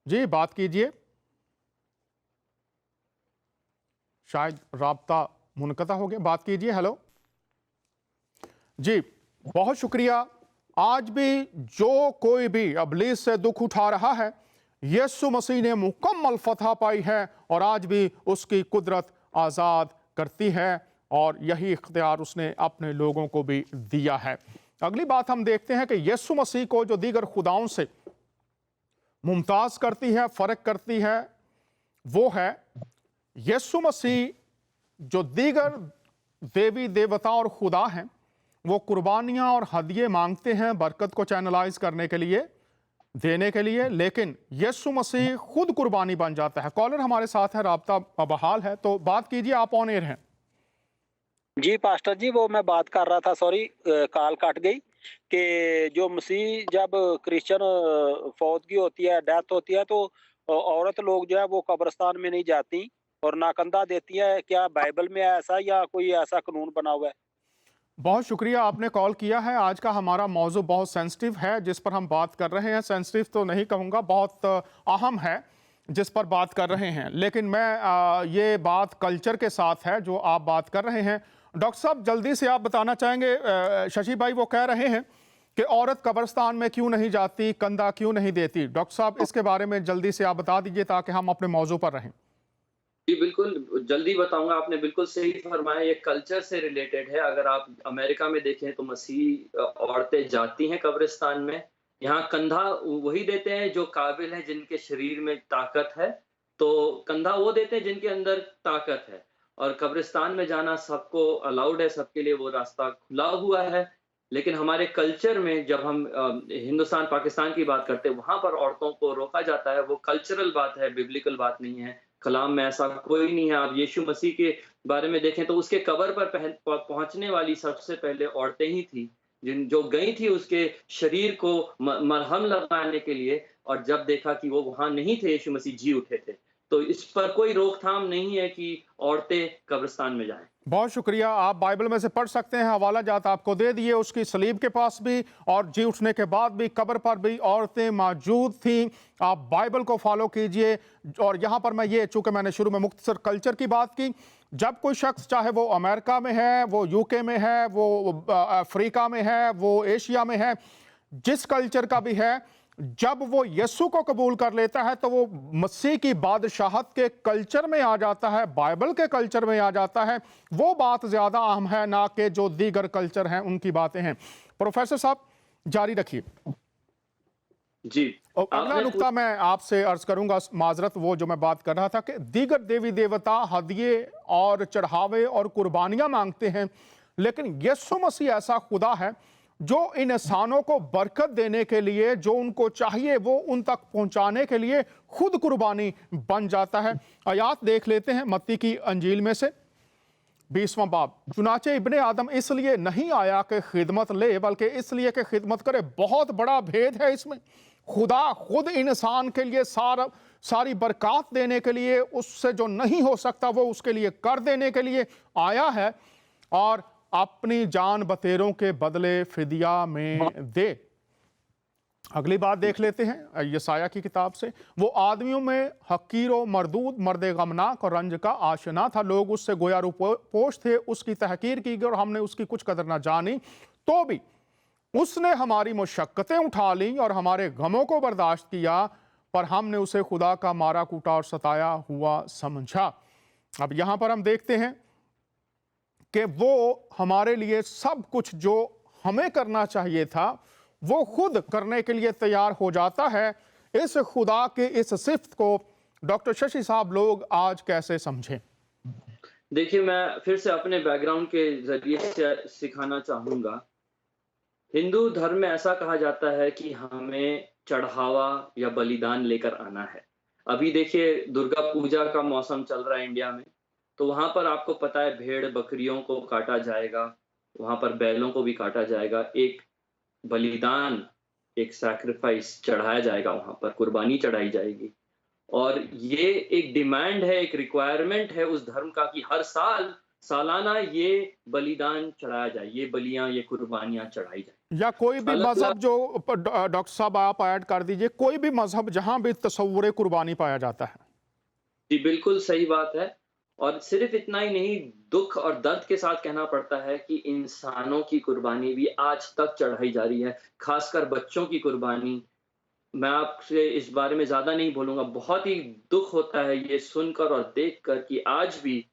जी, बात कीजिए। शायद राब्ता मुनक़ता हो गया। बात कीजिए। हेलो। जी, बहुत शुक्रिया। आज भी जो कोई भी इब्लीस से दुख उठा रहा है, यीशु मसीह ने मुकम्मल फ़तह पाई है और आज भी उसकी कुदरत आज़ाद करती है और यही इख्तियार उसने अपने लोगों को भी दिया है। अगली बात हम देखते हैं कि यीशु मसीह को जो दीगर खुदाओं से मुमताज़ करती है, फ़र्क करती है, वो है यीशु मसीह जो दीगर देवी देवता और खुदा हैं, वो कुर्बानियाँ और हदिये मांगते हैं बरकत को चैनलाइज करने के लिए, देने के लिए, लेकिन यीशु मसीह खुद कुर्बानी बन जाता है। कॉलर हमारे साथ है, राब्ता बहाल है, तो बात कीजिए, आप ऑन एयर हैं। जी पास्टर जी, वो मैं बात कर रहा था, सॉरी कॉल कट गई, कि जो मसीह जब क्रिश्चियन फौतगी होती है, डेथ होती है, तो औरत लोग जो है वो कब्रिस्तान में नहीं जाती और नाकंदा देती है। क्या बाइबल में है ऐसा या कोई ऐसा कानून बना हुआ है? बहुत शुक्रिया, आपने कॉल किया है। आज का हमारा मौजू बहुत सेंसिटिव है जिस पर हम बात कर रहे हैं। सेंसिटिव तो नहीं कहूँगा, बहुत अहम है जिस पर बात कर रहे हैं, लेकिन मैं ये बात कल्चर के साथ है जो आप बात कर रहे हैं। डॉक्टर साहब, जल्दी से आप बताना चाहेंगे, शशि भाई वो कह रहे हैं कि औरत कब्रिस्तान में क्यों नहीं जाती, कंधा क्यों नहीं देती। डॉक्टर साहब, इसके बारे में जल्दी से आप बता दीजिए ताकि हम अपने मौजू पर रहें। जी, बिल्कुल, जल्दी बताऊँगा, आपने बिल्कुल सही फरमाया, ये कल्चर से रिलेटेड है। अगर आप अमेरिका में देखें तो मसीही औरतें जाती हैं कब्रिस्तान में, यहाँ कंधा वही देते हैं जो काबिल हैं, जिनके शरीर में ताकत है, तो कंधा वो देते हैं जिनके अंदर ताकत है। और कब्रिस्तान में जाना सबको अलाउड है, सबके लिए वो रास्ता खुला हुआ है। लेकिन हमारे कल्चर में जब हम हिंदुस्तान, पाकिस्तान की बात करते हैं, वहाँ पर औरतों को रोका जाता है, वो कल्चरल बात है, बिब्लिकल बात नहीं है। कलाम में ऐसा कोई नहीं है। आप यीशु मसीह के बारे में देखें तो उसके कब्र पर पहुंचने वाली सबसे पहले औरतें ही थी, जिन जो गई थी उसके शरीर को मरहम लगाने के लिए, और जब देखा कि वो वहां नहीं थे, यीशु मसीह जी उठे थे। तो इस पर कोई रोकथाम नहीं है कि औरतें कब्रिस्तान में जाएं। बहुत शुक्रिया। आप बाइबल में से पढ़ सकते हैं, हवाला जात आपको दे दिए, उसकी सलीब के पास भी और जी उठने के बाद भी कब्र पर भी औरतें मौजूद थीं। आप बाइबल को फॉलो कीजिए। और यहाँ पर मैं ये, चूंकि मैंने शुरू में मुख्तसर कल्चर की बात की, जब कोई शख्स, चाहे वो अमेरिका में है, वो यूके में है, वो अफ्रीका में है, वो एशिया में है, जिस कल्चर का भी है, जब वो यीशु को कबूल कर लेता है तो वो मसीह की बादशाहत के कल्चर में आ जाता है, बाइबल के कल्चर में आ जाता है। वो बात ज्यादा अहम है, ना कि जो दीगर कल्चर हैं उनकी बातें हैं। प्रोफेसर साहब, जारी रखिए। जी, और अगला नुक्ता मैं आपसे अर्ज करूंगा, माजरत, वो जो मैं बात कर रहा था कि दीगर देवी देवता हदिये और चढ़ावे और कुर्बानियां मांगते हैं, लेकिन यीशु मसीह ऐसा खुदा है जो इंसानों को बरकत देने के लिए, जो उनको चाहिए वो उन तक पहुंचाने के लिए खुद कुर्बानी बन जाता है। आयात देख लेते हैं मत्ती की अंजील में से 20वां बाब। चुनाचे इब्ने आदम इसलिए नहीं आया कि खिदमत ले, बल्कि इसलिए कि खिदमत करे। बहुत बड़ा भेद है इसमें। खुदा खुद इंसान के लिए सारी बरकत देने के लिए, उससे जो नहीं हो सकता वो उसके लिए कर देने के लिए आया है, और अपनी जान बतेरों के बदले फिदिया में दे। अगली बात देख लेते हैं यसाया की किताब से। वो आदमियों में हकीर व मरदूद, मर्द गमनाक और रंज का आशना था। लोग उससे गोया रूपोश थे, उसकी तहकीर की गई और हमने उसकी कुछ कदर ना जानी। तो भी उसने हमारी मुशक्कतें उठा ली और हमारे गमों को बर्दाश्त किया, पर हमने उसे खुदा का मारा कूटा और सताया हुआ समझा। अब यहां पर हम देखते हैं कि वो हमारे लिए सब कुछ जो हमें करना चाहिए था वो खुद करने के लिए तैयार हो जाता है। इस खुदा के इस सिफ्त को डॉक्टर शशि साहब लोग आज कैसे समझें? देखिए, मैं फिर से अपने बैकग्राउंड के जरिए से सिखाना चाहूंगा। हिंदू धर्म में ऐसा कहा जाता है कि हमें चढ़ावा या बलिदान लेकर आना है। अभी देखिए, दुर्गा पूजा का मौसम चल रहा है इंडिया में, तो वहां पर आपको पता है भेड़ बकरियों को काटा जाएगा, वहां पर बैलों को भी काटा जाएगा, एक बलिदान, एक सैक्रिफाइस चढ़ाया जाएगा, वहां पर कुर्बानी चढ़ाई जाएगी। और ये एक डिमांड है, एक रिक्वायरमेंट है उस धर्म का कि हर साल सालाना ये बलिदान चढ़ाया जाए, ये बलियां, ये कुर्बानियां चढ़ाई जाए। या कोई भी अलग मजहब अलग जो डॉक्टर साहब आप ऐड कर दीजिए, कोई भी मजहब जहां भी तस्वुर कुर्बानी पाया जाता है। जी, बिल्कुल सही बात है। और सिर्फ़ इतना ही नहीं, दुःख और दर्द के साथ कहना पड़ता है कि इंसानों की कुर्बानी भी आज तक चढ़ाई जा रही है, ख़ासकर बच्चों की कुर्बानी। मैं आपसे इस बारे में ज़्यादा नहीं बोलूँगा, बहुत ही दुःख होता है ये सुनकर और देखकर कि आज भी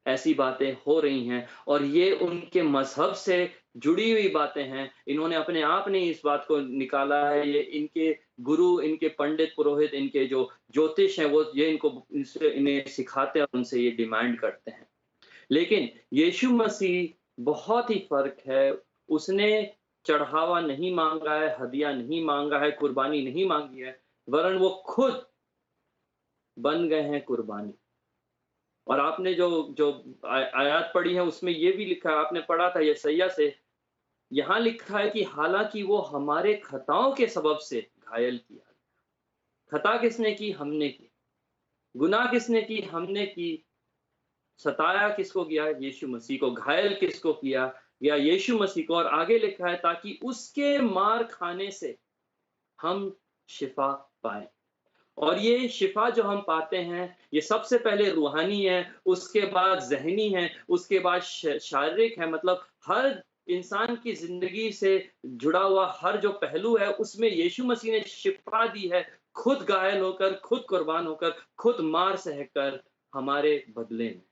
ऐसी बातें हो रही हैं और ये उनके मज़हब से जुड़ी हुई बातें हैं। इन्होंने अपने आप ने इस बात को निकाला है, ये इनके गुरु, इनके पंडित, पुरोहित, इनके जो ज्योतिष हैं, वो ये इनको इनसे इन्हें सिखाते हैं और उनसे ये डिमांड करते हैं। लेकिन यीशु मसीह बहुत ही फ़र्क है, उसने चढ़ावा नहीं माँगा है, हदिया नहीं माँगा है, कुर्बानी नहीं माँगी है, वरन वो खुद बन गए हैं कुर्बानी। और आपने जो जो आयत पढ़ी है उसमें ये भी लिखा है, आपने पढ़ा था यशायाह से, यहाँ लिखा है कि हालाँकि वो हमारे खताओं के सबब से घायल किया। खता किसने की? हमने की। गुनाह किसने की? हमने की। सताया किसको गया? यीशु मसीह को। घायल किसको किया? या यीशु मसीह को। और आगे लिखा है ताकि उसके मार खाने से हम शिफा पाएँ। और ये शिफा जो हम पाते हैं, ये सबसे पहले रूहानी है, उसके बाद ज़हनी है, उसके बाद शारीरिक है। मतलब हर इंसान की ज़िंदगी से जुड़ा हुआ हर जो पहलू है, उसमें यीशु मसीह ने शिफा दी है, खुद घायल होकर, खुद कुर्बान होकर, खुद मार सहकर हमारे बदले में।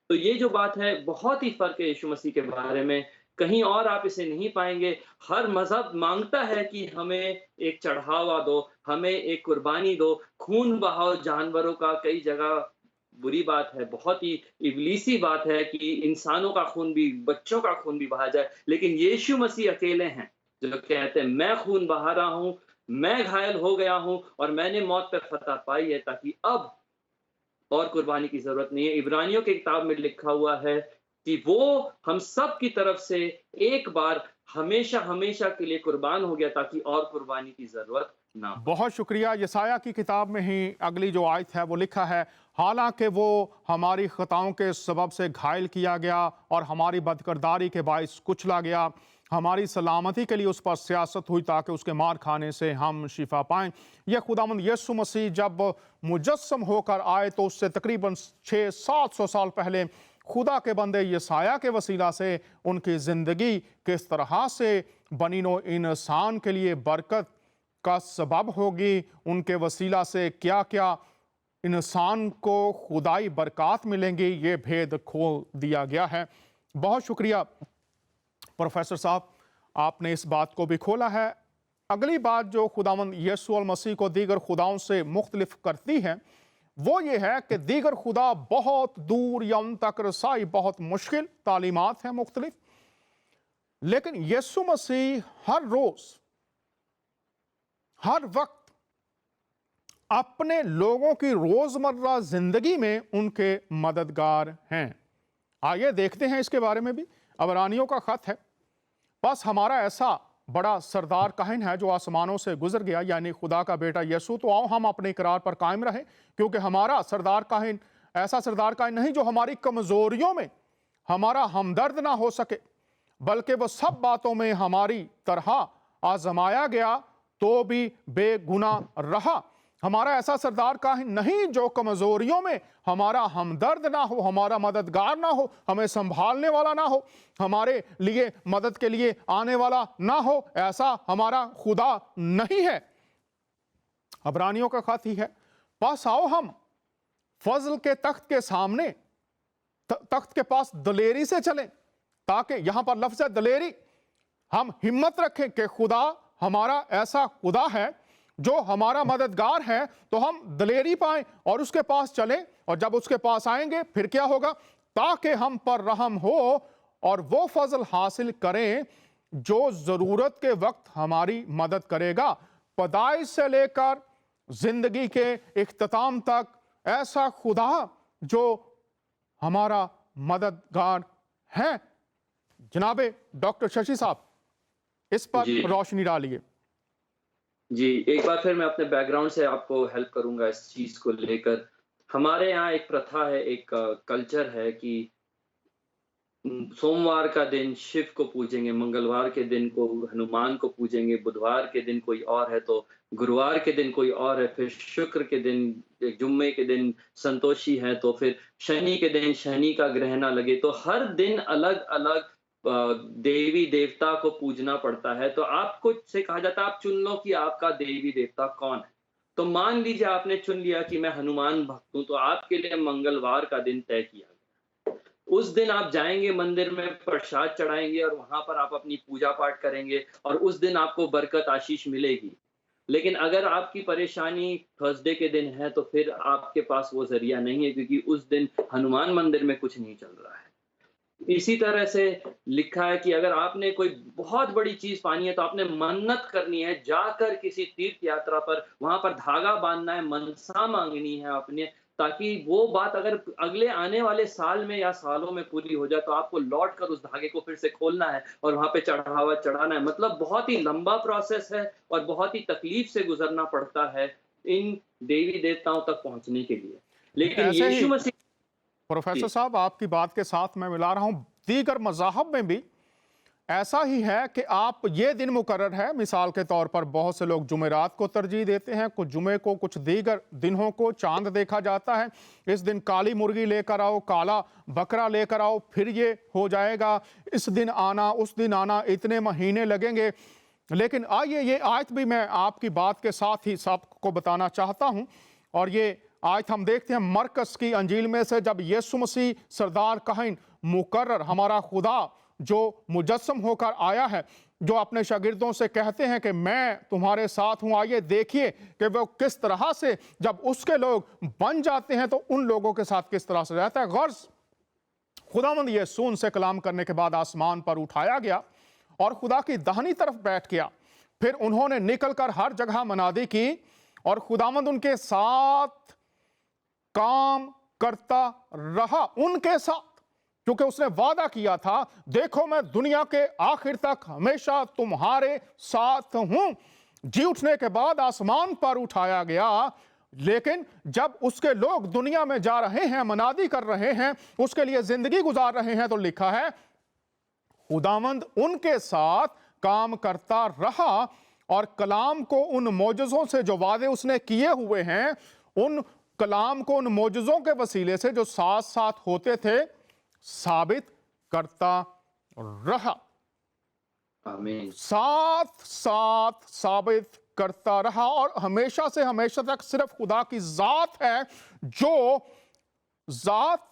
तो ये जो बात है, बहुत ही फ़र्क है यीशु मसीह के बारे में, कहीं और आप इसे नहीं पाएँगे। हर मज़हब माँगता है कि हमें एक चढ़ावा दो, हमें एक कुर्बानी दो, खून बहाओ जानवरों का। कई जगह बुरी बात है, बहुत ही इब्लीसी बात है कि इंसानों का खून भी, बच्चों का खून भी बहाया जाए। लेकिन यीशु मसीह अकेले हैं, जो कहते हैं मैं खून बहा रहा हूँ, मैं घायल हो गया हूँ और मैंने मौत पे फ़तह पाई है ताकि अब और कुर्बानी की ज़रूरत नहीं है। इब्रानियों की किताब में लिखा हुआ है कि वो हम सब की तरफ से एक बार हमेशा-हमेशा के लिए कुर्बान हो गया ताकि और कुर्बानी की ज़रूरत ना पड़े। बहुत शुक्रिया। यसाया की किताब में ही अगली जो आयत है वो लिखा है, हालांकि वो हमारी खताओं के सबब से घायल किया गया और हमारी बदकिरदारी के बायस कुचला गया, हमारी सलामती के लिए उस पर सियासत हुई ताकि उसके मार खाने से हम शिफा पाएं। यह खुदावंद यीशु मसीह जब मुजस्सम होकर आए तो उससे तकरीबन 600-700 साल पहले खुदा के बंदे यसाया के वसीला से उनकी ज़िंदगी किस तरह से बनी नो इंसान के लिए बरकत का सबब होगी, उनके वसीला से क्या क्या इंसान को खुदाई बरकत मिलेंगी, ये भेद खोल दिया गया है। बहुत शुक्रिया प्रोफेसर साहब, आपने इस बात को भी खोला है। अगली बात जो खुदावंद यीशु मसीह को दीगर खुदाओं से मुख्तलिफ करती है वो ये है कि दीगर खुदा बहुत दूर या उन तक रसाई बहुत मुश्किल, तालीमात हैं मुख्तलिफ, लेकिन यीशु मसीह हर रोज हर वक्त अपने लोगों की रोजमर्रा जिंदगी में उनके मददगार हैं। आइए देखते हैं इसके बारे में भी। अबरानियों का खत है, बस हमारा ऐसा बड़ा सरदार काहिन है जो आसमानों से गुजर गया, यानी खुदा का बेटा यीशु, तो आओ हम अपने इकरार पर कायम रहें, क्योंकि हमारा सरदार काहिन ऐसा सरदार काहिन नहीं जो हमारी कमजोरियों में हमारा हमदर्द ना हो सके, बल्कि वो सब बातों में हमारी तरह आजमाया गया तो भी बेगुनाह रहा। हमारा ऐसा सरदार काहिन नहीं जो कमजोरियों में हमारा हमदर्द ना हो, हमारा मददगार ना हो, हमें संभालने वाला ना हो, हमारे लिए मदद के लिए आने वाला ना हो। ऐसा हमारा खुदा नहीं है। अबरानियों का खत ही है, पास आओ हम फजल के तख्त के सामने, तख्त के पास दलेरी से चलें, ताकि यहां पर लफ्ज है दलेरी, हम हिम्मत रखें कि खुदा हमारा ऐसा खुदा है जो हमारा मददगार है, तो हम दलेरी पाएं और उसके पास चलें। और जब उसके पास आएंगे फिर क्या होगा? ताकि हम पर रहम हो और वो फजल हासिल करें जो जरूरत के वक्त हमारी मदद करेगा। पैदाइश से लेकर जिंदगी के इख्तिताम तक ऐसा खुदा जो हमारा मददगार है। जनाबे डॉक्टर शशि साहब, इस पर रोशनी डालिए। जी, एक बार फिर मैं अपने बैकग्राउंड से आपको हेल्प करूंगा इस चीज को लेकर। हमारे यहाँ एक प्रथा है, एक कल्चर है कि सोमवार का दिन शिव को पूजेंगे, मंगलवार के दिन को हनुमान को पूजेंगे, बुधवार के दिन कोई और है तो गुरुवार के दिन कोई और है, फिर शुक्र के दिन, जुम्मे के दिन संतोषी है, तो फिर शनि के दिन शनि का ग्रह ना लगे। तो हर दिन अलग-अलग देवी देवता को पूजना पड़ता है। तो आपको से कहा जाता है आप चुन लो कि आपका देवी देवता कौन है। तो मान लीजिए आपने चुन लिया कि मैं हनुमान भक्त हूँ, तो आपके लिए मंगलवार का दिन तय किया गया। उस दिन आप जाएँगे मंदिर में, प्रसाद चढ़ाएँगे और वहाँ पर आप अपनी पूजा पाठ करेंगे और उस दिन आपको बरकत आशीष मिलेगी। लेकिन अगर आपकी परेशानी थर्सडे के दिन है, तो फिर आपके पास वो ज़रिया नहीं है, क्योंकि उस दिन हनुमान मंदिर में कुछ नहीं चल रहा है। इसी तरह से लिखा है कि अगर आपने कोई बहुत बड़ी चीज़ पानी है, तो आपने मन्नत करनी है, जाकर किसी तीर्थ यात्रा पर, वहाँ पर धागा बाँधना है, मनसा माँगनी है आपने, ताकि वो बात अगर अगले आने वाले साल में या सालों में पूरी हो जाए, तो आपको लौट कर उस धागे को फिर से खोलना है और वहाँ पे चढ़ावा चढ़ाना है। मतलब बहुत ही लंबा प्रोसेस है और बहुत ही तकलीफ से गुज़रना पड़ता है इन देवी-देवताओं तक पहुँचने के लिए। लेकिन ऐसे यीशु ही मसीह प्रोफेसर साहब, आपकी बात के साथ मैं मिला रहा हूं, दीगर मज़ाहब में भी ऐसा ही है कि आप ये दिन मुकर्रर है, मिसाल के तौर पर बहुत से लोग जुमेरात को तरजीह देते हैं, कुछ जुमे को, कुछ दीगर दिनों को चांद देखा जाता है। इस दिन काली मुर्गी लेकर आओ, काला बकरा लेकर आओ, फिर ये हो जाएगा, इस दिन आना, उस दिन आना, इतने महीने लगेंगे। लेकिन आइए ये आयत भी मैं आपकी बात के साथ ही सबको बताना चाहता हूँ। और ये आयत हम देखते हैं मरकस की अंजील में से, जब यीशु मसीह सरदार काहिन मुकर्रर हमारा खुदा जो मुजस्सम होकर आया है, जो अपने शागिर्दों से कहते हैं कि मैं तुम्हारे साथ हूं, आइए देखिए कि वो किस तरह से जब उसके लोग बन जाते हैं तो उन लोगों के साथ किस तरह से रहता है। गर्ज खुदावंद यीशु उनसे कलाम करने के बाद आसमान पर उठाया गया और खुदा की दाहिनी तरफ बैठ गया। फिर उन्होंने निकलकर हर जगह मनादी की और खुदावंद उनके साथ काम करता रहा, उनके साथ, क्योंकि उसने वादा किया था, देखो मैं दुनिया के आखिर तक हमेशा तुम्हारे साथ हूं। जी उठने के बाद आसमान पर उठाया गया, लेकिन जब उसके लोग दुनिया में जा रहे हैं, मनादी कर रहे हैं, उसके लिए जिंदगी गुजार रहे हैं, तो लिखा है खुदावंद उनके साथ काम करता रहा और कलाम को उन मौजज़ों से जो वादे उसने किए हुए हैं, उन कलाम को उन मौजज़ों के वसीले से जो साथ साथ होते थे, साबित करता रहा। आमीन। साथ साथ साबित करता रहा और हमेशा से हमेशा तक सिर्फ खुदा की जात है, जो जात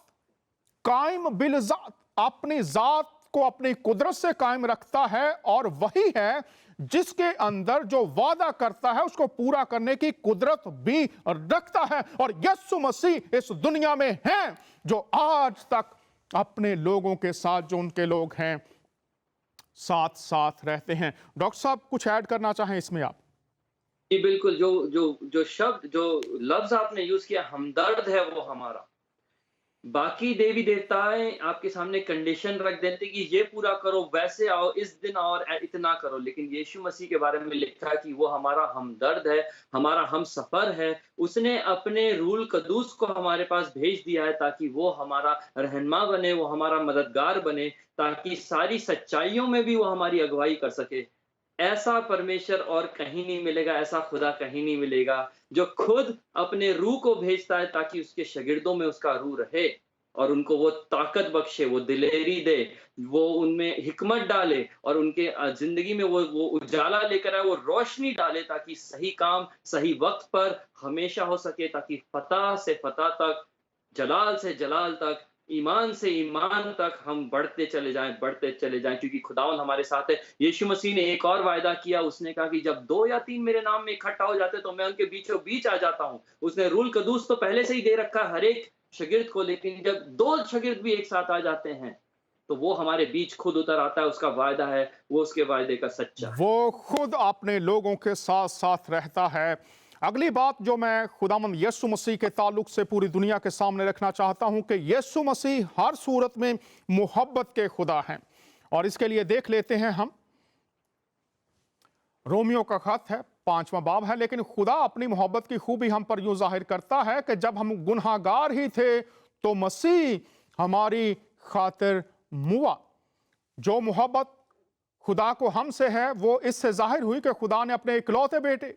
कायम बिल जात, अपनी जात को अपनी कुदरत से कायम रखता है और वही है जिसके अंदर जो वादा करता है उसको पूरा करने की कुदरत भी रखता है। और यीशु मसीह इस दुनिया में हैं जो आज तक अपने लोगों के साथ, जो उनके लोग हैं, साथ साथ रहते हैं। डॉक्टर साहब कुछ ऐड करना चाहें इसमें आप? जी बिल्कुल, जो शब्द, जो लफ्ज़ आपने यूज़ किया, हमदर्द है वो हमारा। बाकी देवी देवताएं आपके सामने कंडीशन रख देते कि ये पूरा करो, वैसे आओ, इस दिन आओ और इतना करो। लेकिन यीशु मसीह के बारे में लिखा है कि वो हमारा हमदर्द है, हमारा हमसफर है। उसने अपने रूल कदूस को हमारे पास भेज दिया है ताकि वो हमारा रहनुमा बने, वो हमारा मददगार बने, ताकि सारी सच्चाइयों में भी वो हमारी अगुवाई कर सके। ऐसा परमेश्वर और कहीं नहीं मिलेगा, ऐसा खुदा कहीं नहीं मिलेगा, जो खुद अपने रूह को भेजता है ताकि उसके शागिर्दों में उसका रूह रहे और उनको वो ताकत बख्शे, वो दिलेरी दे, वो उनमें हिकमत डाले और उनके जिंदगी में वो उजाला लेकर आए, वो रोशनी डाले, ताकि सही काम सही वक्त पर हमेशा हो सके, ताकि फतह से फतह तक, जलाल से जलाल तक, ईमान से ईमान तक हम बढ़ते चले जाएं, क्योंकि खुदावंद हमारे साथ है। यीशु मसीह ने एक और वायदा किया, उसने कहा कि जब 2 या 3 मेरे नाम में इकट्ठा हो जाते तो मैं उनके बीचों बीच आ जाता हूं। उसने रूल कदूस तो पहले से ही दे रखा हर एक शागिर्द को, लेकिन जब 2 शागिर्द भी एक साथ आ जाते हैं तो वो हमारे बीच खुद उतर आता है। उसका वायदा है, वो उसके वायदे का सच्चा है। वो खुद अपने लोगों के साथ साथ रहता है। अगली बात जो मैं खुदावंद यीशु मसीह के ताल्लुक से पूरी दुनिया के सामने रखना चाहता हूं कि यीशु मसीह हर सूरत में मोहब्बत के खुदा हैं। और इसके लिए देख लेते हैं हम, रोमियो का खत है, 5वां बाब है, लेकिन खुदा अपनी मोहब्बत की खूबी हम पर यूं जाहिर करता है कि जब हम गुनहगार ही थे तो मसीह हमारी खातिर मुआ। जो मोहब्बत खुदा को हमसे है वो इससे जाहिर हुई कि खुदा ने अपने इकलौते बेटे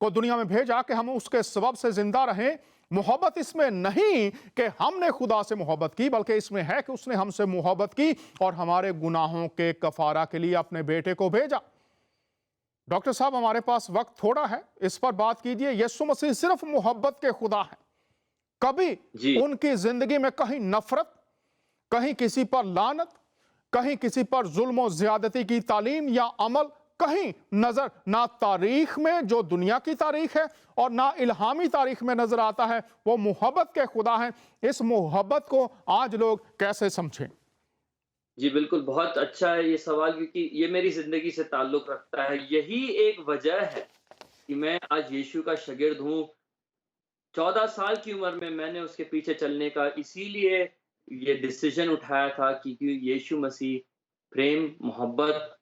को दुनिया में भेजा कि हम उसके सबब से जिंदा रहें। मोहब्बत इसमें नहीं कि हमने खुदा से मोहब्बत की, बल्कि इसमें है कि उसने हमसे मोहब्बत की और हमारे गुनाहों के कफारा के लिए अपने बेटे को भेजा। डॉक्टर साहब, हमारे पास वक्त थोड़ा है, इस पर बात कीजिए। यीशु मसीह सिर्फ मोहब्बत के खुदा है। कभी उनकी जिंदगी में कहीं नफरत, कहीं किसी पर लानत, कहीं किसी पर जुल्म और ज्यादती की तालीम या अमल कहीं नजर ना तारीख में जो दुनिया की तारीख है और ना इल्हामी तारीख में नजर आता है। वो मोहब्बत के खुदा हैं। इस मोहब्बत को आज लोग कैसे समझें? जी बिल्कुल, बहुत अच्छा है ये सवाल, क्योंकि ये मेरी ज़िंदगी से ताल्लुक़ रखता है। यही एक वजह है कि मैं आज यीशु का शागिर्द हूँ। 14 साल की उम्र में मैंने उसके पीछे चलने का इसीलिए ये डिसीजन उठाया था, क्योंकि यीशु मसीह प्रेम, मोहब्बत,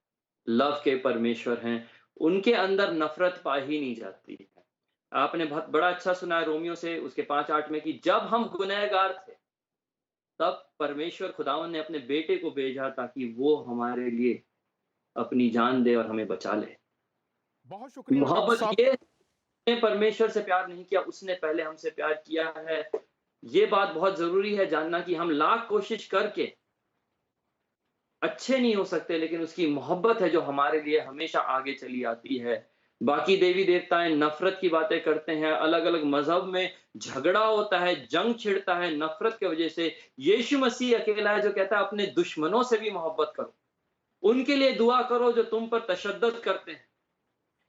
लव के परमेश्वर हैं। उनके अंदर नफ़रत पाई ही नहीं जाती है। आपने बहुत बड़ा अच्छा सुना है रोमियो से उसके 5:8 में कि जब हम गुनहगार थे, तब परमेश्वर खुदावंद ने अपने बेटे को भेजा ताकि वो हमारे लिए अपनी जान दे और हमें बचा ले। बहुत शुक्रिया डॉक्टर मोहब्बत साहब। ये ने परमेश्वर से प्यार नहीं किया, उसने पहले हमसे प्यार किया है। ये बात बहुत ज़रूरी है जानना कि हम लाख कोशिश करके अच्छे नहीं हो सकते, लेकिन उसकी मोहब्बत है जो हमारे लिए हमेशा आगे चली आती है। बाकी देवी-देवताएँ नफ़रत की बातें करते हैं, अलग-अलग मज़हब में झगड़ा होता है, जंग छिड़ता है नफ़रत की वज़ह से। यीशु मसीह अकेला है जो कहता है अपने दुश्मनों से भी मोहब्बत करो। उनके लिए दुआ करो जो तुम पर तशद्दुद करते हैं।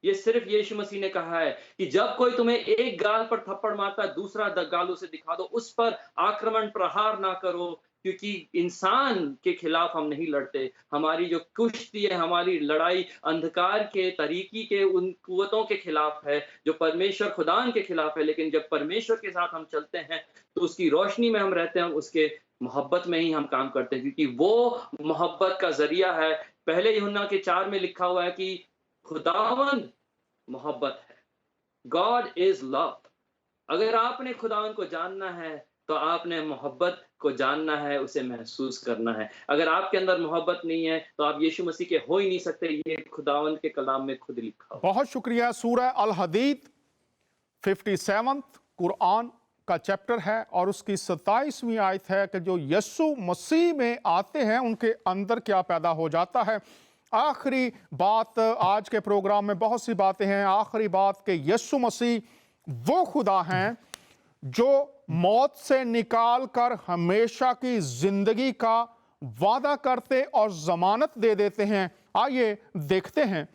ये सिर्फ यीशु मसीह ने कहा है कि जब कोई तुम्हें एक गाल पर थप्पड़ मारता है, दूसरा गाल उसे दिखा दो, उस पर आक्रमण प्रहार ना करो, क्योंकि इंसान के खिलाफ हम नहीं लड़ते। हमारी जो कुश्ती है, हमारी लड़ाई अंधकार के तरीकी के उन कुव्वतों के खिलाफ है जो परमेश्वर खुदान के खिलाफ है। लेकिन जब परमेश्वर के साथ हम चलते हैं तो उसकी रोशनी में हम रहते हैं, उसके मोहब्बत में ही हम काम करते हैं, क्योंकि वो मोहब्बत का जरिया है। पहले यूहन्ना के 4 में लिखा हुआ है कि खुदावंद मोहब्बत है। God is love. अगर आपने खुदावंद को जानना है तो आपने मोहब्बत को जानना है, उसे महसूस करना है। अगर आपके अंदर मोहब्बत नहीं है तो आप यीशु मसीह के हो ही नहीं सकते। ये खुदावंद के कलाम में खुद लिखा हुआ। बहुत शुक्रिया। सूरह अल हदीद 57 कुरान का चैप्टर है और उसकी 27वीं आयत है कि जो यीशु मसीह में आते हैं उनके अंदर क्या पैदा हो जाता है। आखिरी बात, आज के प्रोग्राम में बहुत सी बातें हैं। आखिरी बात कि यीशु मसीह वो खुदा हैं जो मौत से निकाल कर हमेशा की जिंदगी का वादा करते और जमानत दे देते हैं। आइए देखते हैं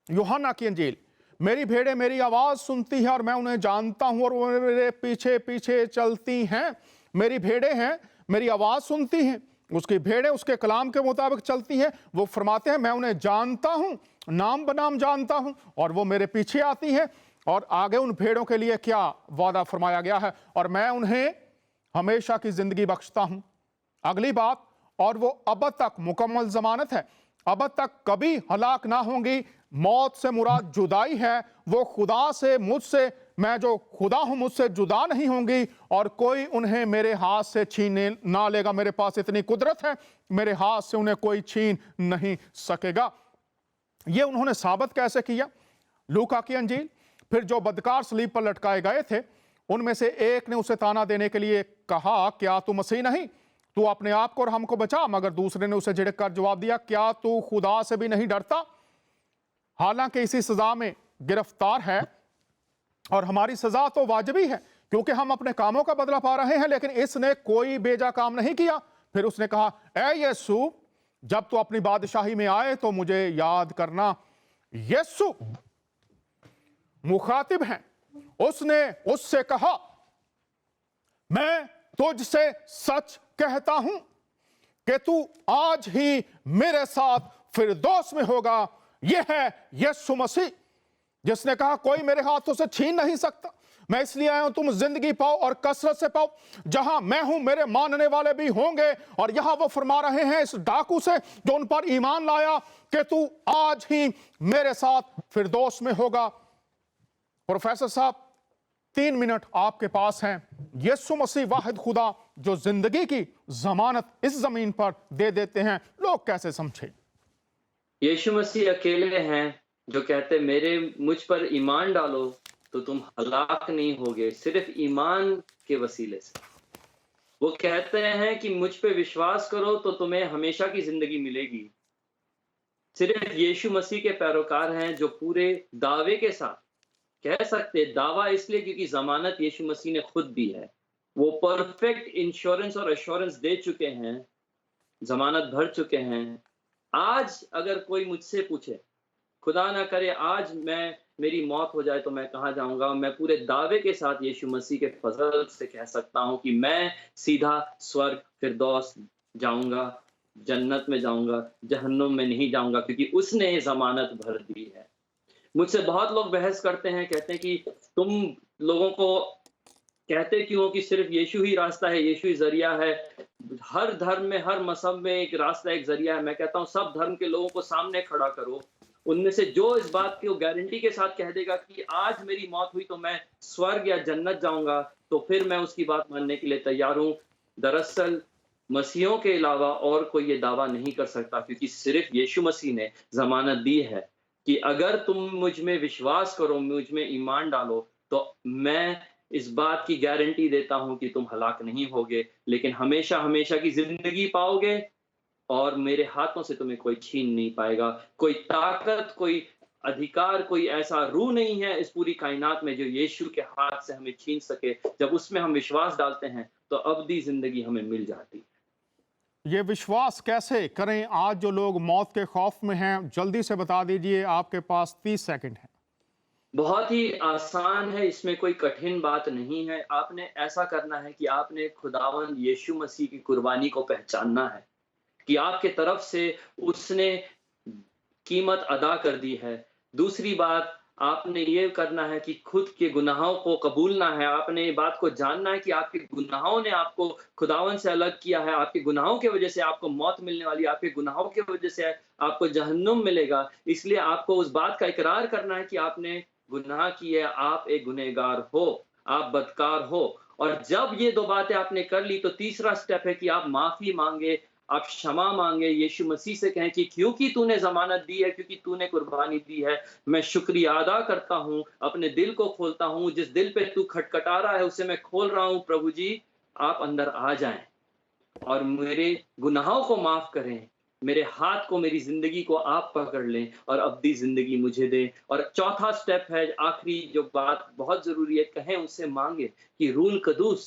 यूहन्ना की इंजील। मेरी भेड़ें मेरी आवाज सुनती हैं और मैं उन्हें जानता हूं और वो मेरे पीछे पीछे चलती हैं। मेरी भेड़ें हैं, मेरी आवाज सुनती हैं, उसकी भेड़ें उसके कलाम के मुताबिक चलती हैं। वो फरमाते हैं मैं उन्हें जानता हूं, नाम बनाम जानता हूं और वो मेरे पीछे आती हैं। और आगे उन भेड़ों के लिए क्या वादा फरमाया गया है, और मैं उन्हें हमेशा की जिंदगी बख्शता हूं। अगली बात, और वो अब तक मुकम्मल जमानत है, अब तक कभी हलाक ना होंगी। मौत से मुराद जुदाई है। वो खुदा से, मुझसे, मैं जो खुदा हूं मुझसे जुदा नहीं होंगी और कोई उन्हें मेरे हाथ से छीनने ना लेगा। मेरे पास इतनी कुदरत है, मेरे हाथ से उन्हें कोई छीन नहीं सकेगा। ये उन्होंने साबित कैसे किया? लूका की अंजील। फिर जो बदकार सलीब पर लटकाए गए थे उनमें से एक ने उसे ताना देने के लिए कहा, क्या तू मसीह नहीं? तू अपने आप को और हमको बचा। मगर दूसरे ने उसे झिड़क कर जवाब दिया, क्या तू खुदा से भी नहीं डरता? हालांकि इसी सजा में गिरफ्तार है और हमारी सजा तो वाजिबी है क्योंकि हम अपने कामों का बदला पा रहे हैं, लेकिन इसने कोई बेजा काम नहीं किया। फिर उसने कहा, ऐ यीशु, जब तू अपनी बादशाही में आए तो मुझे याद करना। यीशु मुखातिब हैं। उसने उससे कहा, मैं तुझसे सच कहता हूं कि तू आज ही मेरे साथ फिरदौस में होगा। यह है यीशु मसीह जिसने कहा, कोई मेरे हाथों से छीन नहीं सकता। मैं इसलिए आया हूं तुम जिंदगी पाओ और कसरत से पाओ। जहां मैं हूं मेरे मानने वाले भी होंगे। और यहां वो फरमा रहे हैं इस डाकू से जो उन पर ईमान लाया कि तू आज ही मेरे साथ फिरदौस में होगा। प्रोफेसर साहब, 3 मिनट आपके पास हैं। यीशु मसीह वाहिद खुदा जो जिंदगी की जमानत इस जमीन पर दे देते हैं, लोग कैसे समझे? यीशु मसीह अकेले हैं जो कहते मुझ पर ईमान डालो तो तुम हलाक नहीं होगे, सिर्फ ईमान के वसीले से। वो कहते हैं कि मुझ पे विश्वास करो तो तुम्हें हमेशा की जिंदगी मिलेगी। सिर्फ यीशु मसीह के पैरोकार हैं जो पूरे दावे के साथ कह सकते, दावा इसलिए क्योंकि जमानत यीशु मसीह ने खुद दी है। वो परफेक्ट इंश्योरेंस और एश्योरेंस दे चुके हैं, जमानत भर चुके हैं। आज अगर कोई मुझसे पूछे, खुदा ना करे आज मेरी मौत हो जाए तो मैं कहाँ जाऊंगा, मैं पूरे दावे के साथ यीशु मसीह के फजल से कह सकता हूं कि मैं सीधा स्वर्ग फिरदौस जाऊंगा, जन्नत में जाऊंगा, जहन्नुम में नहीं जाऊंगा, क्योंकि उसने जमानत भर दी है। मुझसे बहुत लोग बहस करते हैं, कहते हैं कि तुम लोगों को कहते क्यों कि सिर्फ यीशु ही रास्ता है, यीशु ही जरिया है। हर धर्म में, हर मजहब में एक रास्ता, एक जरिया है। मैं कहता हूं सब धर्म के लोगों को सामने खड़ा करो, उनमें से जो इस बात को गारंटी के साथ कह देगा कि आज मेरी मौत हुई तो मैं स्वर्ग या जन्नत जाऊंगा, तो फिर मैं उसकी बात मानने के लिए तैयार हूं। दरअसल मसीहों के अलावा और कोई ये दावा नहीं कर सकता, क्योंकि सिर्फ यीशु मसीह ने जमानत दी है कि अगर तुम मुझ में विश्वास करो, मुझ में ईमान डालो, तो मैं इस बात की गारंटी देता हूं कि तुम हलाक नहीं होगे, लेकिन हमेशा हमेशा की जिंदगी पाओगे, और मेरे हाथों से तुम्हें कोई छीन नहीं पाएगा। कोई ताकत, कोई अधिकार, कोई ऐसा रूह नहीं है इस पूरी कायनात में जो यीशु के हाथ से हमें छीन सके। जब उसमें हम विश्वास डालते हैं तो अब्दी जिंदगी हमें मिल जाती है। ये विश्वास कैसे करें? आज जो लोग मौत के खौफ में हैं, जल्दी से बता दीजिए, आपके पास 30 सेकंड है। बहुत ही आसान है, इसमें कोई कठिन बात नहीं है। आपने ऐसा करना है कि आपने खुदावंद यीशु मसीह की कुर्बानी को पहचानना है कि आपके तरफ से उसने कीमत अदा कर दी है। दूसरी बात, आपने ये करना है कि खुद के गुनाहों को कबूलना है। आपने ये बात को जानना है कि आपके गुनाहों ने आपको खुदावन से अलग किया है। आपके गुनाहों की वजह से आपको मौत मिलने वाली है, आपके गुनाहों की वजह से आपको जहन्नुम मिलेगा। इसलिए आपको उस बात का इकरार करना है कि आपने गुनाह किए, आप एक गुनहगार हो, आप बदकार हो। और जब ये 2 बातें आपने कर ली तो तीसरा स्टेप है कि आप माफी मांगे, आप क्षमा मांगे, यीशु मसीह से कहें कि क्योंकि तूने जमानत दी है, क्योंकि तूने कुर्बानी दी है, मैं शुक्रिया अदा करता हूं, अपने दिल को खोलता हूं। जिस दिल पे तू खटखटा रहा है उसे मैं खोल रहा हूं। प्रभु जी, आप अंदर आ जाएं और मेरे गुनाहों को माफ करें, मेरे हाथ को, मेरी जिंदगी को आप पकड़ लें और अब्दी जिंदगी मुझे दें। और चौथा स्टेप है, आखिरी जो बात बहुत जरूरी है, कहें, उससे मांगे कि रूल कदूस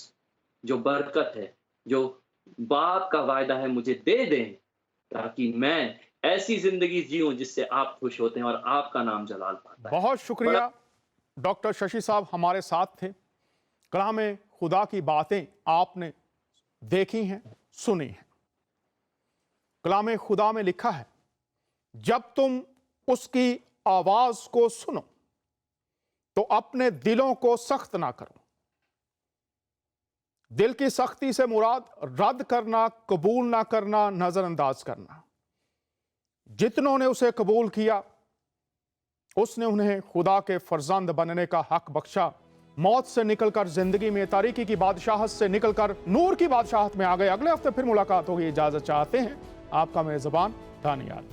जो बरकत है, जो बाप का वायदा है, मुझे दे दें, ताकि मैं ऐसी जिंदगी जीऊं जिससे आप खुश होते हैं और आपका नाम जलाल पाता है। बहुत शुक्रिया डॉक्टर शशि साहब, हमारे साथ थे। कलाम खुदा की बातें आपने देखी हैं, सुनी हैं। कलाम खुदा में लिखा है, जब तुम उसकी आवाज को सुनो तो अपने दिलों को सख्त ना करो। दिल की सख्ती से मुराद रद्द करना, कबूल ना करना, नजरअंदाज करना। जितनों ने उसे कबूल किया, उसने उन्हें खुदा के फर्जंद बनने का हक बख्शा। मौत से निकलकर जिंदगी में, तारीकी की बादशाहत से निकलकर नूर की बादशाहत में आ गए। अगले हफ्ते फिर मुलाकात होगी। इजाजत चाहते हैं आपका मेजबान दानियाल।